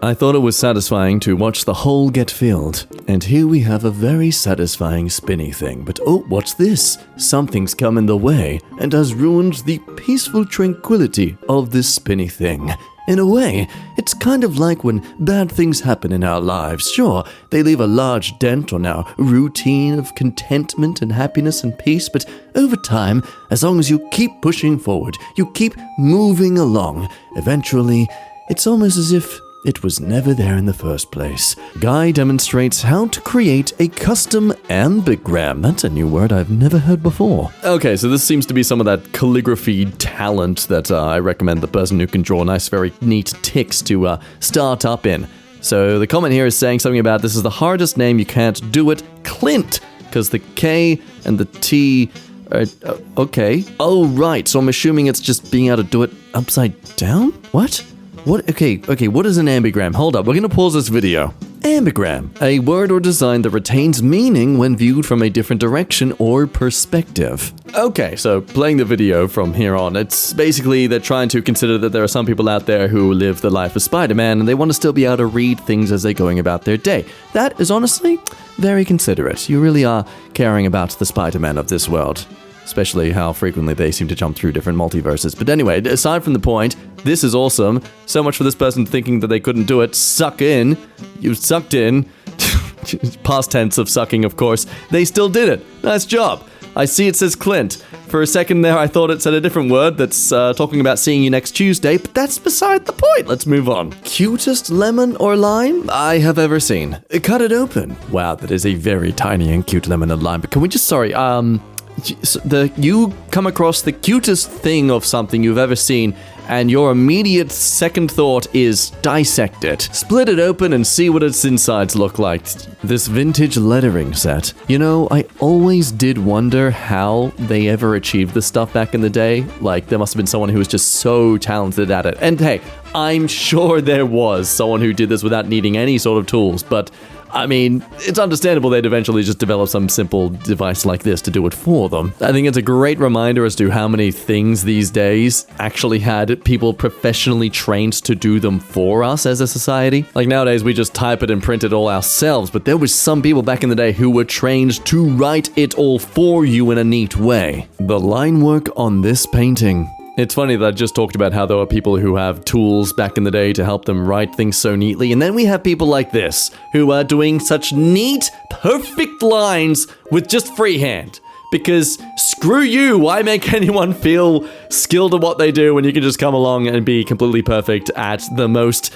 S4: I thought it was satisfying to watch the hole get filled. And here we have a very satisfying spinny thing. But oh, what's this? Something's come in the way and has ruined the peaceful tranquility of this spinny thing. In a way, it's kind of like when bad things happen in our lives. Sure, they leave a large dent on our routine of contentment and happiness and peace, but over time, as long as you keep pushing forward, you keep moving along, eventually, it's almost as if it was never there in the first place. Guy demonstrates how to create a custom ambigram. That's a new word I've never heard before. Okay, so this seems to be some of that calligraphy talent that I recommend the person who can draw nice, very neat ticks to start up in. So the comment here is saying something about this is the hardest name, you can't do it. Clint, because the K and the T are... okay. Oh, right, so I'm assuming it's just being able to do it upside down? What? What? Okay, what is an ambigram? Hold up, we're gonna pause this video. Ambigram, a word or design that retains meaning when viewed from a different direction or perspective. Okay, so playing the video from here on, it's basically they're trying to consider that there are some people out there who live the life of Spider-Man and they want to still be able to read things as they're going about their day. That is honestly very considerate. You really are caring about the Spider-Man of this world. Especially how frequently they seem to jump through different multiverses. But anyway, aside from the point, this is awesome. So much for this person thinking that they couldn't do it. Suck in. You sucked in. Past tense of sucking, of course. They still did it. Nice job. I see it says Clint. For a second there, I thought it said a different word that's talking about seeing you next Tuesday, but that's beside the point. Let's move on. Cutest lemon or lime I have ever seen. Cut it open. Wow, that is a very tiny and cute lemon and lime. But can we just, you come across the cutest thing of something you've ever seen, and your immediate second thought is dissect it. Split it open and see what its insides look like. This vintage lettering set. I always did wonder how they ever achieved this stuff back in the day. Like, there must have been someone who was just so talented at it. And hey, I'm sure there was someone who did this without needing any sort of tools, but I mean, it's understandable they'd eventually just develop some simple device like this to do it for them. I think it's a great reminder as to how many things these days actually had people professionally trained to do them for us as a society. Like nowadays, we just type it and print it all ourselves, but there was some people back in the day who were trained to write it all for you in a neat way. The line work on this painting It's funny that I just talked about how there were people who have tools back in the day to help them write things so neatly, and then we have people like this, who are doing such neat, perfect lines with just freehand. Because screw you, why make anyone feel skilled at what they do when you can just come along and be completely perfect at the most?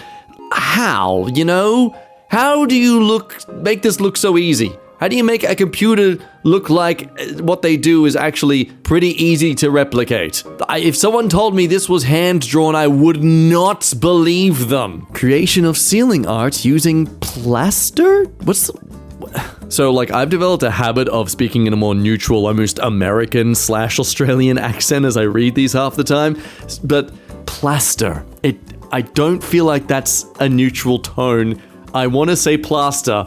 S4: How, you know? How do you make this look so easy? How do you make a computer look like what they do is actually pretty easy to replicate? If someone told me this was hand-drawn, I would not believe them. Creation of ceiling art using plaster? So, like, I've developed a habit of speaking in a more neutral, almost American/Australian accent as I read these half the time. But plaster, I don't feel like that's a neutral tone. I want to say plaster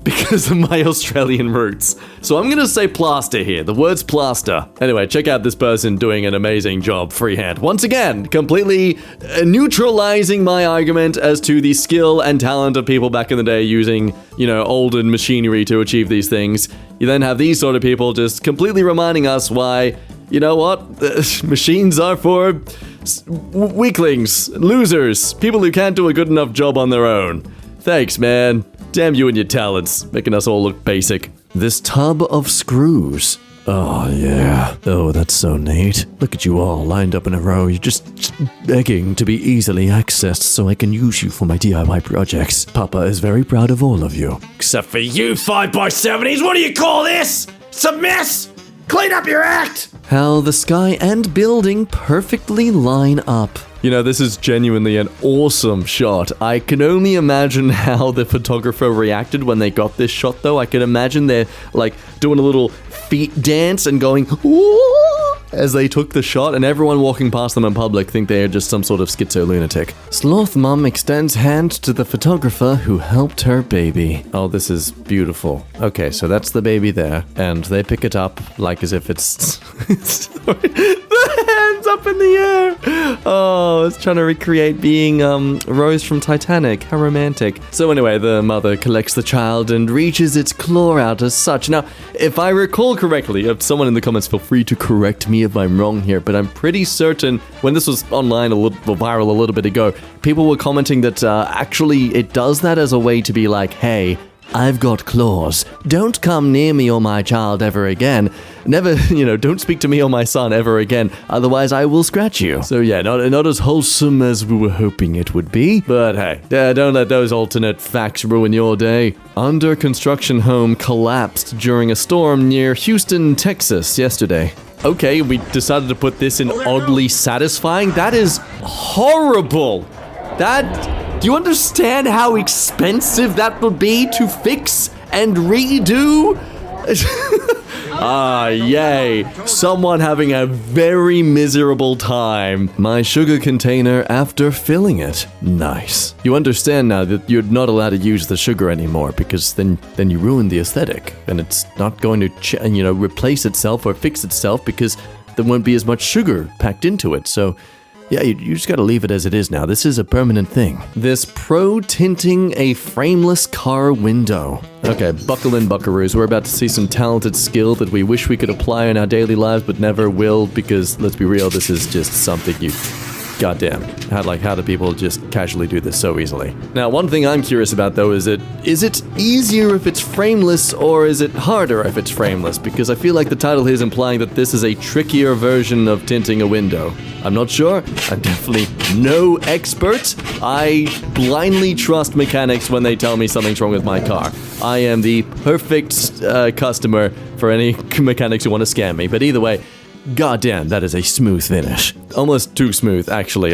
S4: because of my Australian roots. So I'm gonna say plaster here. The word's plaster. Anyway, check out this person doing an amazing job freehand. Once again, completely neutralizing my argument as to the skill and talent of people back in the day using, olden machinery to achieve these things. You then have these sort of people just completely reminding us why, you know what? Machines are for weaklings, losers, people who can't do a good enough job on their own. Thanks, man. Damn you and your talents, making us all look basic. This tub of screws. Oh, yeah. Oh, that's so neat. Look at you all lined up in a row. You're just begging to be easily accessed so I can use you for my DIY projects. Papa is very proud of all of you.
S7: Except for you 5x70s, what do you call this? It's a mess! Clean up your act!
S4: How the sky and building perfectly line up. This is genuinely an awesome shot. I can only imagine how the photographer reacted when they got this shot, though. I can imagine they're, doing a little feet dance and going, ooh, as they took the shot, and everyone walking past them in public think they are just some sort of schizo lunatic. Sloth Mum extends hand to the photographer who helped her baby. Oh, this is beautiful. Okay, so that's the baby there, and they pick it up as if it's... the hands up in the air! Oh, it's trying to recreate being, Rose from Titanic. How romantic. So anyway, the mother collects the child and reaches its claw out as such. Now, if I recall correctly, if someone in the comments feel free to correct me if I'm wrong here, but I'm pretty certain when this was online viral a little bit ago, people were commenting that actually it does that as a way to be like, hey, I've got claws. Don't come near me or my child ever again. Never, don't speak to me or my son ever again, otherwise I will scratch you. So yeah, not as wholesome as we were hoping it would be, but hey, don't let those alternate facts ruin your day. Under construction home collapsed during a storm near Houston, Texas yesterday. Okay, we decided to put this in Oddly Satisfying? That is horrible! Do you understand how expensive that would be to fix and redo? Yay. Someone having a very miserable time. My sugar container after filling it. Nice. You understand now that you're not allowed to use the sugar anymore because then you ruin the aesthetic and it's not going to, replace itself or fix itself because there won't be as much sugar packed into it. So yeah, you just gotta leave it as it is now. This is a permanent thing. This pro tinting a frameless car window. Okay, buckle in, buckaroos. We're about to see some talented skill that we wish we could apply in our daily lives, but never will, because let's be real, this is just something you... Goddamn. How do people just casually do this so easily? Now, one thing I'm curious about, though, is it easier if it's frameless, or is it harder if it's frameless? Because I feel like the title here is implying that this is a trickier version of tinting a window. I'm not sure. I'm definitely no expert. I blindly trust mechanics when they tell me something's wrong with my car. I am the perfect customer for any mechanics who want to scam me. But either way, goddamn, that is a smooth finish. Almost too smooth, actually.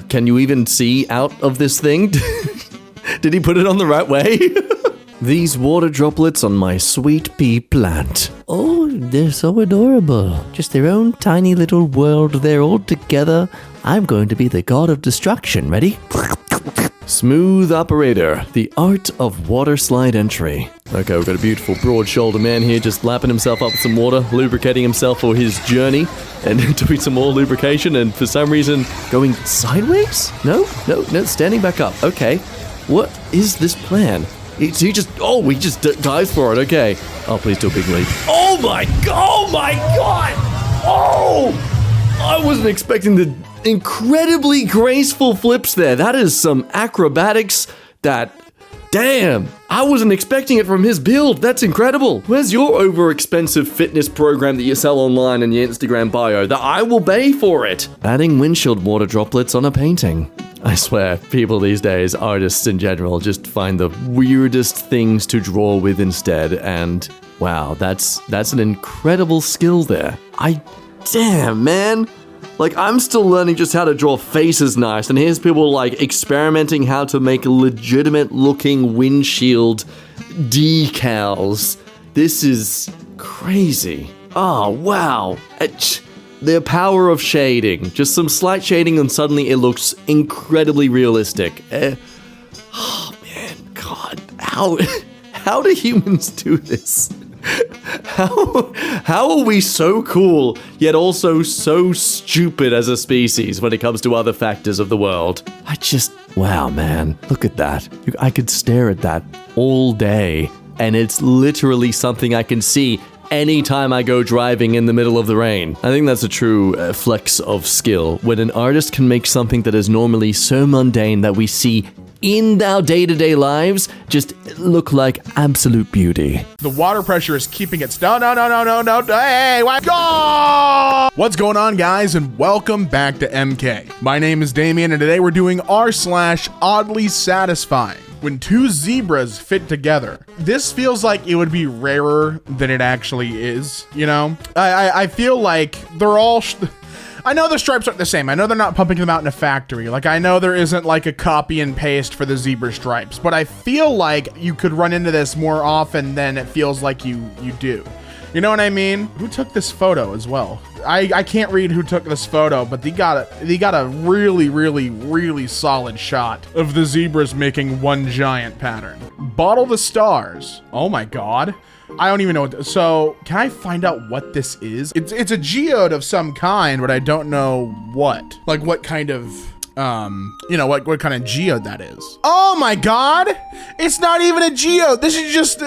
S4: Can you even see out of this thing? Did he put it on the right way? These water droplets on my sweet pea plant. Oh, they're so adorable. Just their own tiny little world there all together. I'm going to be the god of destruction. Ready? Smooth operator, the art of water slide entry. Okay, we've got a beautiful broad-shouldered man here just lapping himself up with some water, lubricating himself for his journey, and doing some more lubrication, and for some reason going sideways? No, standing back up. Okay, what is this plan? He just dives for it, okay. Oh, please do a big leap. Oh my god! I wasn't expecting the incredibly graceful flips there. That is some acrobatics that, damn, I wasn't expecting it from his build. That's incredible. Where's your over-expensive fitness program that you sell online in your Instagram bio that I will pay for it? Adding windshield water droplets on a painting. I swear, people these days, artists in general, just find the weirdest things to draw with instead, and wow, that's an incredible skill there. Damn, man. Like, I'm still learning just how to draw faces nice, and here's people, like, experimenting how to make legitimate-looking windshield decals. This is crazy. Oh, wow. The power of shading. Just some slight shading, and suddenly it looks incredibly realistic. Oh, man, God. How do humans do this? How are we so cool, yet also so stupid as a species when it comes to other factors of the world? Wow, man, look at that. I could stare at that all day, and it's literally something I can see anytime I go driving in the middle of the rain. I think that's a true flex of skill, when an artist can make something that is normally so mundane that we see in our day-to-day lives just look like absolute beauty.
S9: The water pressure is keeping it still. No. Hey, what? Go! What's going on, guys, and welcome back to EmKay. My name is Damien, and today we're doing r/oddly satisfying. When two zebras fit together. This feels like it would be rarer than it actually is, you know? I feel like they're all... I know the stripes aren't the same. I know they're not pumping them out in a factory. Like, I know there isn't like a copy and paste for the zebra stripes, but I feel like you could run into this more often than it feels like you do. You know what I mean? Who took this photo as well? I can't read who took this photo, but they got a really solid shot of the zebras making one giant pattern. Bottle the stars. Oh my God. I don't even know what, so can I find out what this is? It's a geode of some kind, but I don't know what. Like what kind of, you know, what kind of geode that is. Oh my God, it's not even a geode. This is just,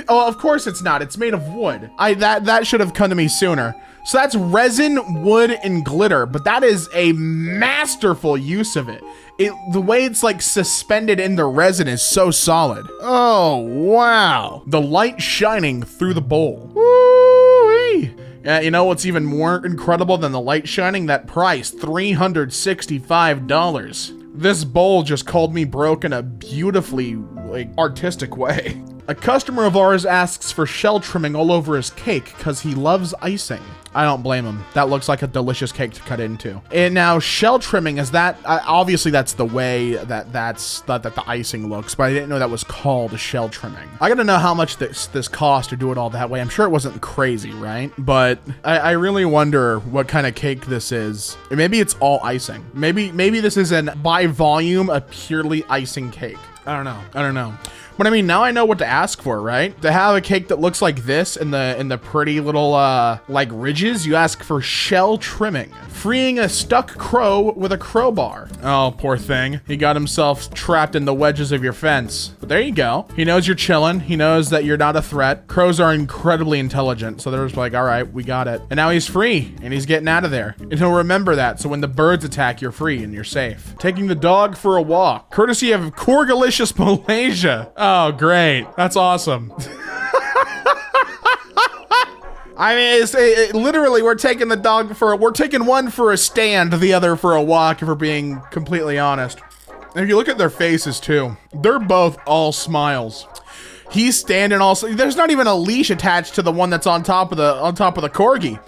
S9: oh, of course it's not. It's made of wood. That should have come to me sooner. So that's resin, wood, and glitter, but that is a masterful use of it. The way it's like suspended in the resin is so solid. Oh, wow. The light shining through the bowl. Woo-wee. You know what's even more incredible than the light shining? That price, $365. This bowl just called me broke in a beautifully, like, artistic way. A customer of ours asks for shell trimming all over his cake because he loves icing. I don't blame him. That looks like a delicious cake to cut into. And now shell trimming, is that, obviously that's the way that the icing looks, but I didn't know that was called shell trimming. I gotta know how much this cost to do it all that way. I'm sure it wasn't crazy, right? But I really wonder what kind of cake this is. Maybe it's all icing. Maybe this is by volume, a purely icing cake. I don't know. But I mean, now I know what to ask for, right? To have a cake that looks like this in the pretty little, like ridges, you ask for shell trimming. Freeing a stuck crow with a crowbar. Oh, poor thing. He got himself trapped in the wedges of your fence. But there you go. He knows you're chilling. He knows that you're not a threat. Crows are incredibly intelligent. So they're just like, all right, we got it. And now he's free and he's getting out of there. And he'll remember that. So when the birds attack, you're free and you're safe. Taking the dog for a walk. Courtesy of Corgalicious Malaysia. Oh, great. That's awesome. I mean, literally, we're taking one for a stand, the other for a walk, if we're being completely honest. And if you look at their faces too, they're both all smiles. He's standing also. There's not even a leash attached to the one that's on top of the corgi.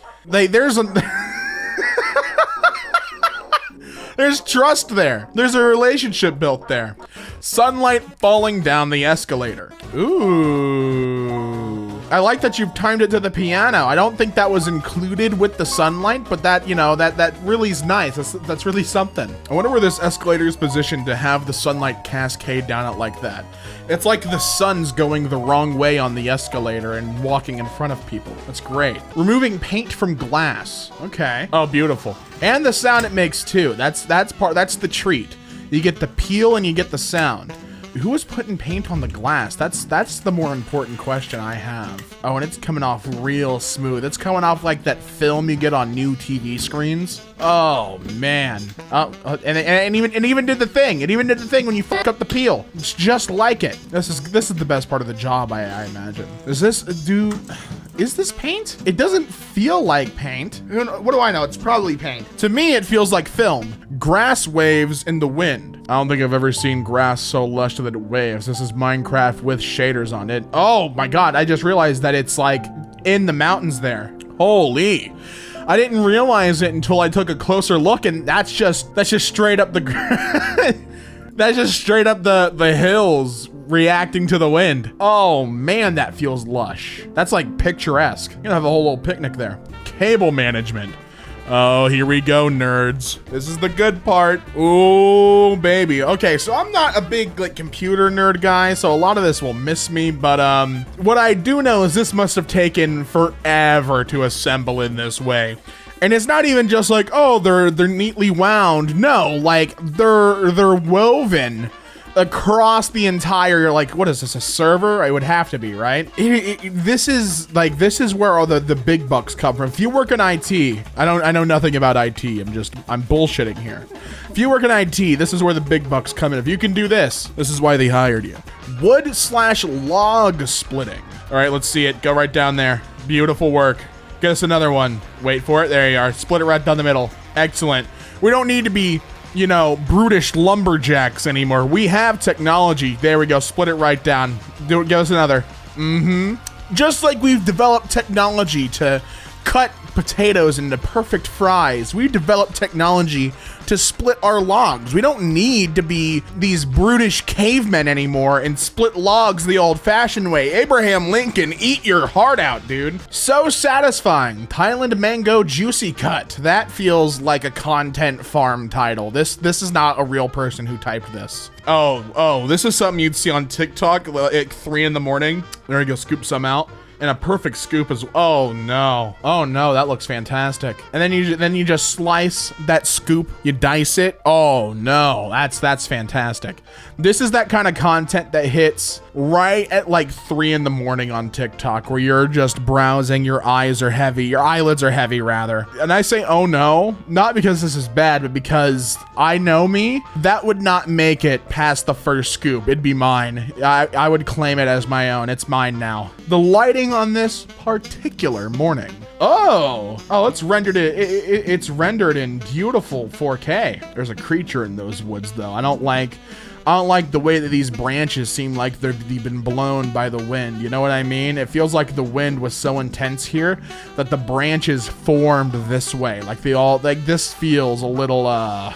S9: There's trust there. There's a relationship built there. Sunlight falling down the escalator. Ooh. I like that you've timed it to the piano. I don't think that was included with the sunlight, but that, you know, that really is nice. That's really something. I wonder where this escalator is positioned to have the sunlight cascade down it like that. It's like the sun's going the wrong way on the escalator and walking in front of people. That's great. Removing paint from glass. Okay. Oh, beautiful. And the sound it makes too. That's the treat. You get the peel and you get the sound. who was putting paint on the glass? That's the more important question I have. Oh, and it's coming off real smooth. It's coming off like that film you get on new TV screens. Oh man. And it even did the thing. It even did the thing when you fuck up the peel. It's just like it. This is the best part of the job, I imagine. Is this paint? It doesn't feel like paint. What do I know? It's probably paint. To me, it feels like film. Grass waves in the wind. I don't think I've ever seen grass so lush that it waves. This is Minecraft with shaders on it. Oh my God, I just realized that it's like in the mountains there. Holy. I didn't realize it until I took a closer look, and that's just straight up the that's just straight up the hills reacting to the wind. Oh man, that feels lush. That's like picturesque. You're gonna have a whole little picnic there. Cable management. Oh, here we go, nerds. This is the good part. Ooh, baby. Okay, so I'm not a big like computer nerd guy, so a lot of this will miss me, but what I do know is this must have taken forever to assemble in this way. And it's not even just like, oh, they're neatly wound. No, like they're woven across the entire, like, what is this, a server? It would have to be, right? This is where all the big bucks come from. If you work in IT, I know nothing about IT. I'm bullshitting here. If you work in IT, this is where the big bucks come in. If you can do this is why they hired you. Wood/log splitting. All right, let's see it. Go right down there. Beautiful work. Get us another one. Wait for it. There you are. Split it right down the middle. Excellent. We don't need to be, you know, brutish lumberjacks anymore. We have technology. There we go. Split it right down. Do it. Give us another. Just like we've developed technology to cut potatoes into perfect fries, we've developed technology to split our logs. We don't need to be these brutish cavemen anymore and split logs the old-fashioned way. Abraham Lincoln, eat your heart out, dude. So satisfying. Thailand mango juicy cut. That feels like a content farm title. This is not a real person who typed this. Oh, this is something you'd see on TikTok at 3 in the morning. There you go, scoop some out. And a perfect scoop is, oh no, that looks fantastic. And then you just slice that scoop, you dice it. Oh no, that's fantastic. This is that kind of content that hits right at like 3 in the morning on TikTok, where you're just browsing, your eyes are heavy, your eyelids are heavy rather. And I say, oh no, not because this is bad, but because I know me, that would not make it past the first scoop. It'd be mine. I would claim it as my own. It's mine now. The lighting on this particular morning. Oh, it's rendered. It's rendered in beautiful 4K. There's a creature in those woods though. I don't like the way that these branches seem like they've been blown by the wind. You know what I mean? It feels like the wind was so intense here that the branches formed this way. Like this feels a little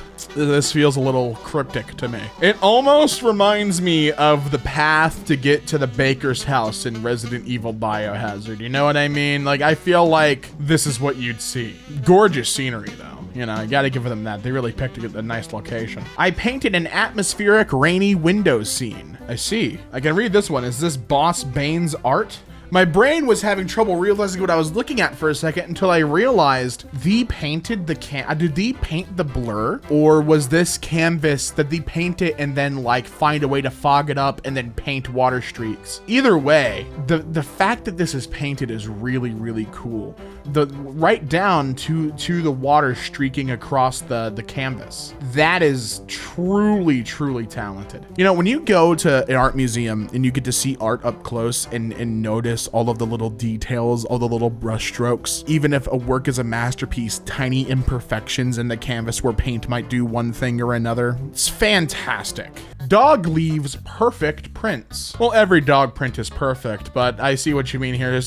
S9: cryptic to me. It almost reminds me of the path to get to the baker's house in Resident Evil Biohazard. You know what I mean? Like, I feel like this is what you'd see. Gorgeous scenery though. You know, you gotta give them that. They really picked a nice location. I painted an atmospheric rainy window scene. I see. I can read this one. Is this Boss Bane's art? My brain was having trouble realizing what I was looking at for a second until I realized they painted did they paint the blur? Or was this canvas that they paint it and then like find a way to fog it up and then paint water streaks? Either way, the fact that this is painted is really, really cool. Right down to the water streaking across the canvas. That is truly, truly talented. You know, when you go to an art museum and you get to see art up close and notice all of the little details, all the little brush strokes, even if a work is a masterpiece, tiny imperfections in the canvas where paint might do one thing or another. It's fantastic. Dog leaves perfect prints. Well, every dog print is perfect, but I see what you mean here.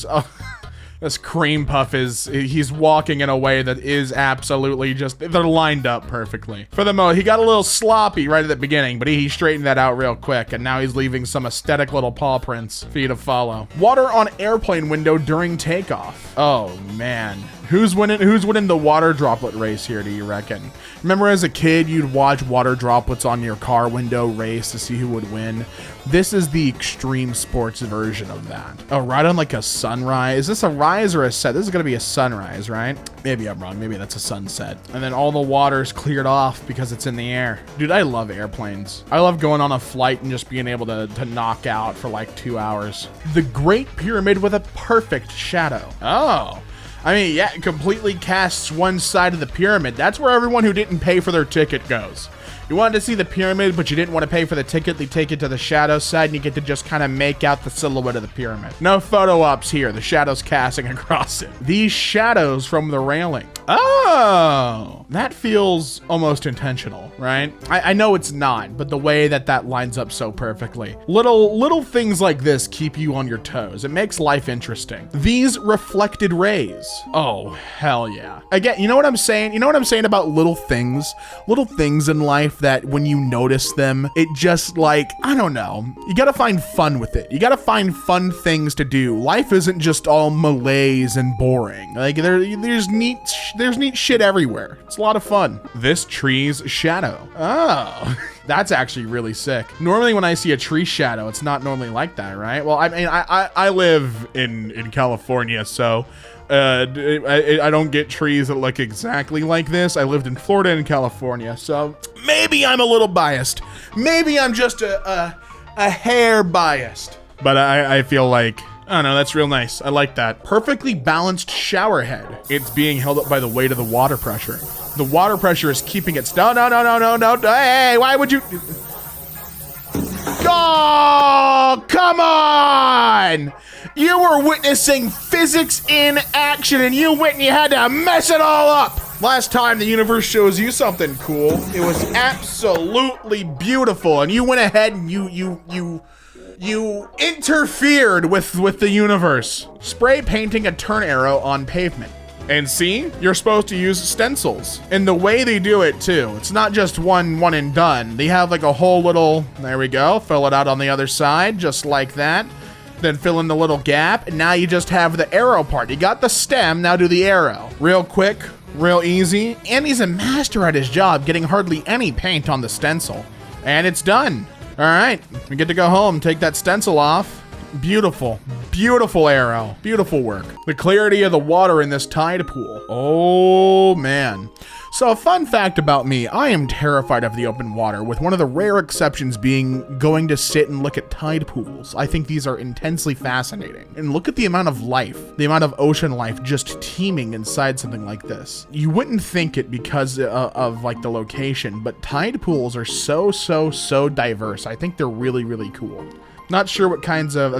S9: This cream puff he's walking in a way that is absolutely they're lined up perfectly. For the most, he got a little sloppy right at the beginning, but he straightened that out real quick, and now he's leaving some aesthetic little paw prints for you to follow. Water on airplane window during takeoff. Oh man. Who's winning the water droplet race here, do you reckon? Remember as a kid, you'd watch water droplets on your car window race to see who would win? This is the extreme sports version of that. Oh, right on like a sunrise. Is this a rise or a set? This is gonna be a sunrise, right? Maybe I'm wrong. Maybe that's a sunset. And then all the water's cleared off because it's in the air. Dude, I love airplanes. I love going on a flight and just being able to knock out for like 2 hours. The Great Pyramid with a perfect shadow. Oh. I mean, yeah, it completely casts one side of the pyramid. That's where everyone who didn't pay for their ticket goes. You wanted to see the pyramid, but you didn't want to pay for the ticket. They take it to the shadow side, and you get to just kind of make out the silhouette of the pyramid. No photo ops here. The shadow's casting across it. These shadows from the railing. Oh, that feels almost intentional, right? I know it's not, but the way that lines up so perfectly. Little things like this keep you on your toes. It makes life interesting. These reflected rays. Oh, hell yeah. Again, you know what I'm saying? You know what I'm saying about little things? Little things in life that when you notice them, it just like, I don't know. You gotta find fun with it. You gotta find fun things to do. Life isn't just all malaise and boring. Like there's neat shit everywhere. It's a lot of fun. This tree's shadow. Oh, that's actually really sick. Normally when I see a tree shadow, it's not normally like that, right? Well, I mean, I live in California, so I don't get trees that look exactly like this. I lived in Florida and California, so maybe I'm a little biased. Maybe I'm just a hair biased. But I feel like, I don't know, that's real nice. I like that. Perfectly balanced shower head. It's being held up by the weight of the water pressure. The water pressure is keeping it. No. Hey, why would you? Oh, come on! You were witnessing physics in action, and you went and you had to mess it all up. Last time the universe shows you something cool, it was absolutely beautiful, and you went ahead and you interfered with the universe. Spray painting a turn arrow on pavement. And see, you're supposed to use stencils. And the way they do it too, it's not just one and done. They have like a whole little, there we go, fill it out on the other side, just like that. Then fill in the little gap, and now you just have the arrow part. You got the stem, now do the arrow. Real quick, real easy. And he's a master at his job, getting hardly any paint on the stencil. And it's done. All right, we get to go home, take that stencil off. Beautiful, beautiful arrow, beautiful work. The clarity of the water in this tide pool. Oh man. So a fun fact about me, I am terrified of the open water, with one of the rare exceptions being going to sit and look at tide pools. I think these are intensely fascinating. And look at the amount of life, the amount of ocean life just teeming inside something like this. You wouldn't think it because of like the location, but tide pools are so diverse. I think they're really, really cool. Not sure what kinds of,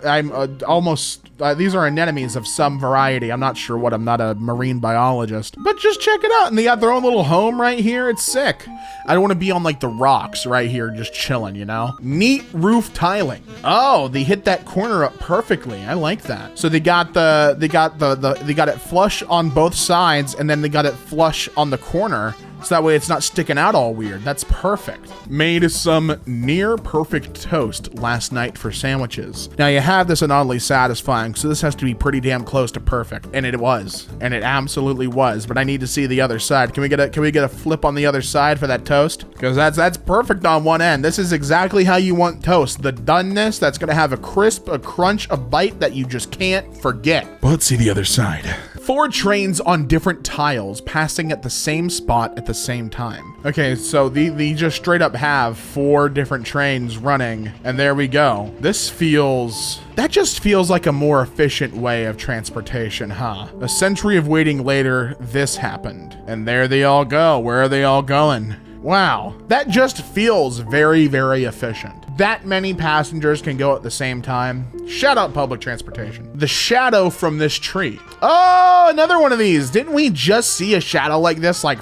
S9: I'm almost, these are anemones of some variety. I'm not sure what, I'm not a marine biologist. But just check it out, and they got their own little home right here. It's sick. I don't want to be on like the rocks right here just chilling, you know? Neat roof tiling. Oh, they hit that corner up perfectly. I like that. So they got it flush on both sides, and then they got it flush on the corner. So that way it's not sticking out all weird. That's perfect. Made some near perfect toast last night for sandwiches. Now you have this in Oddly Satisfying, so this has to be pretty damn close to perfect. And it was. And it absolutely was. But I need to see the other side. Can we get a flip on the other side for that toast? Because that's perfect on one end. This is exactly how you want toast. The doneness that's gonna have a crisp, a crunch, a bite that you just can't forget. But let's see the other side. 4 trains on different tiles passing at the same spot at the same time. Okay, so they just straight up have 4 different trains running, and there we go. That just feels like a more efficient way of transportation, huh? A century of waiting later, this happened. And there they all go. Where are they all going? Wow, that just feels very, very efficient. That many passengers can go at the same time. Shout out public transportation. The shadow from this tree. Oh, another one of these. Didn't we just see a shadow like this like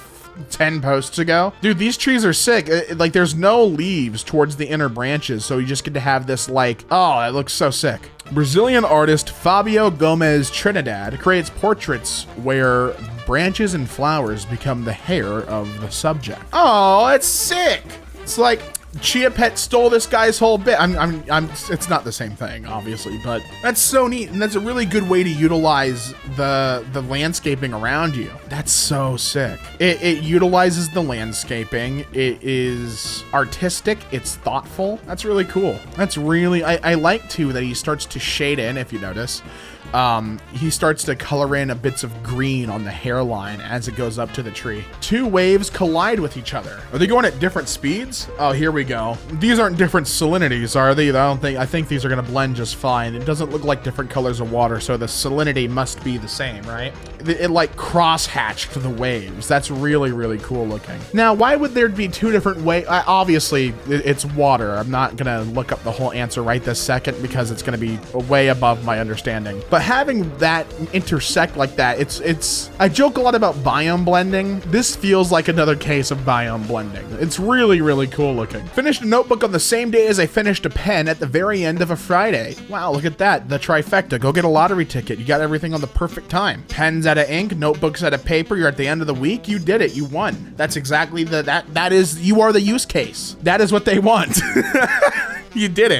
S9: 10 posts ago? Dude, these trees are sick. Like there's no leaves towards the inner branches, so you just get to have this like, oh, it looks so sick. Brazilian artist Fabio Gomes Trinidad creates portraits where branches and flowers become the hair of the subject. Oh, it's sick. It's like, Chia Pet stole this guy's whole bit. It's not the same thing, obviously, but that's so neat, and that's a really good way to utilize the landscaping around you. That's so sick. It utilizes the landscaping. It is artistic. It's thoughtful. That's really cool. That's really, I like too that he starts to shade in, if you notice. He starts to color in bits of green on the hairline as it goes up to the tree. Two waves collide with each other. Are they going at different speeds? Oh, here we go. These aren't different salinities, are they? I think these are gonna blend just fine. It doesn't look like different colors of water, so the salinity must be the same, right? It like cross-hatched the waves. That's really, really cool looking. Now, why would there be two different waves? Obviously, it's water. I'm not gonna look up the whole answer right this second because it's gonna be way above my understanding. But having that intersect like that, I joke a lot about biome blending. This feels like another case of biome blending. It's really, really cool looking. Finished a notebook on the same day as I finished a pen at the very end of a Friday. Wow, look at that. The trifecta. Go get a lottery ticket. You got everything on the perfect time. Pens out of ink, notebooks out of paper. You're at the end of the week. You did it. You won. That's exactly you are the use case. That is what they want. You did it.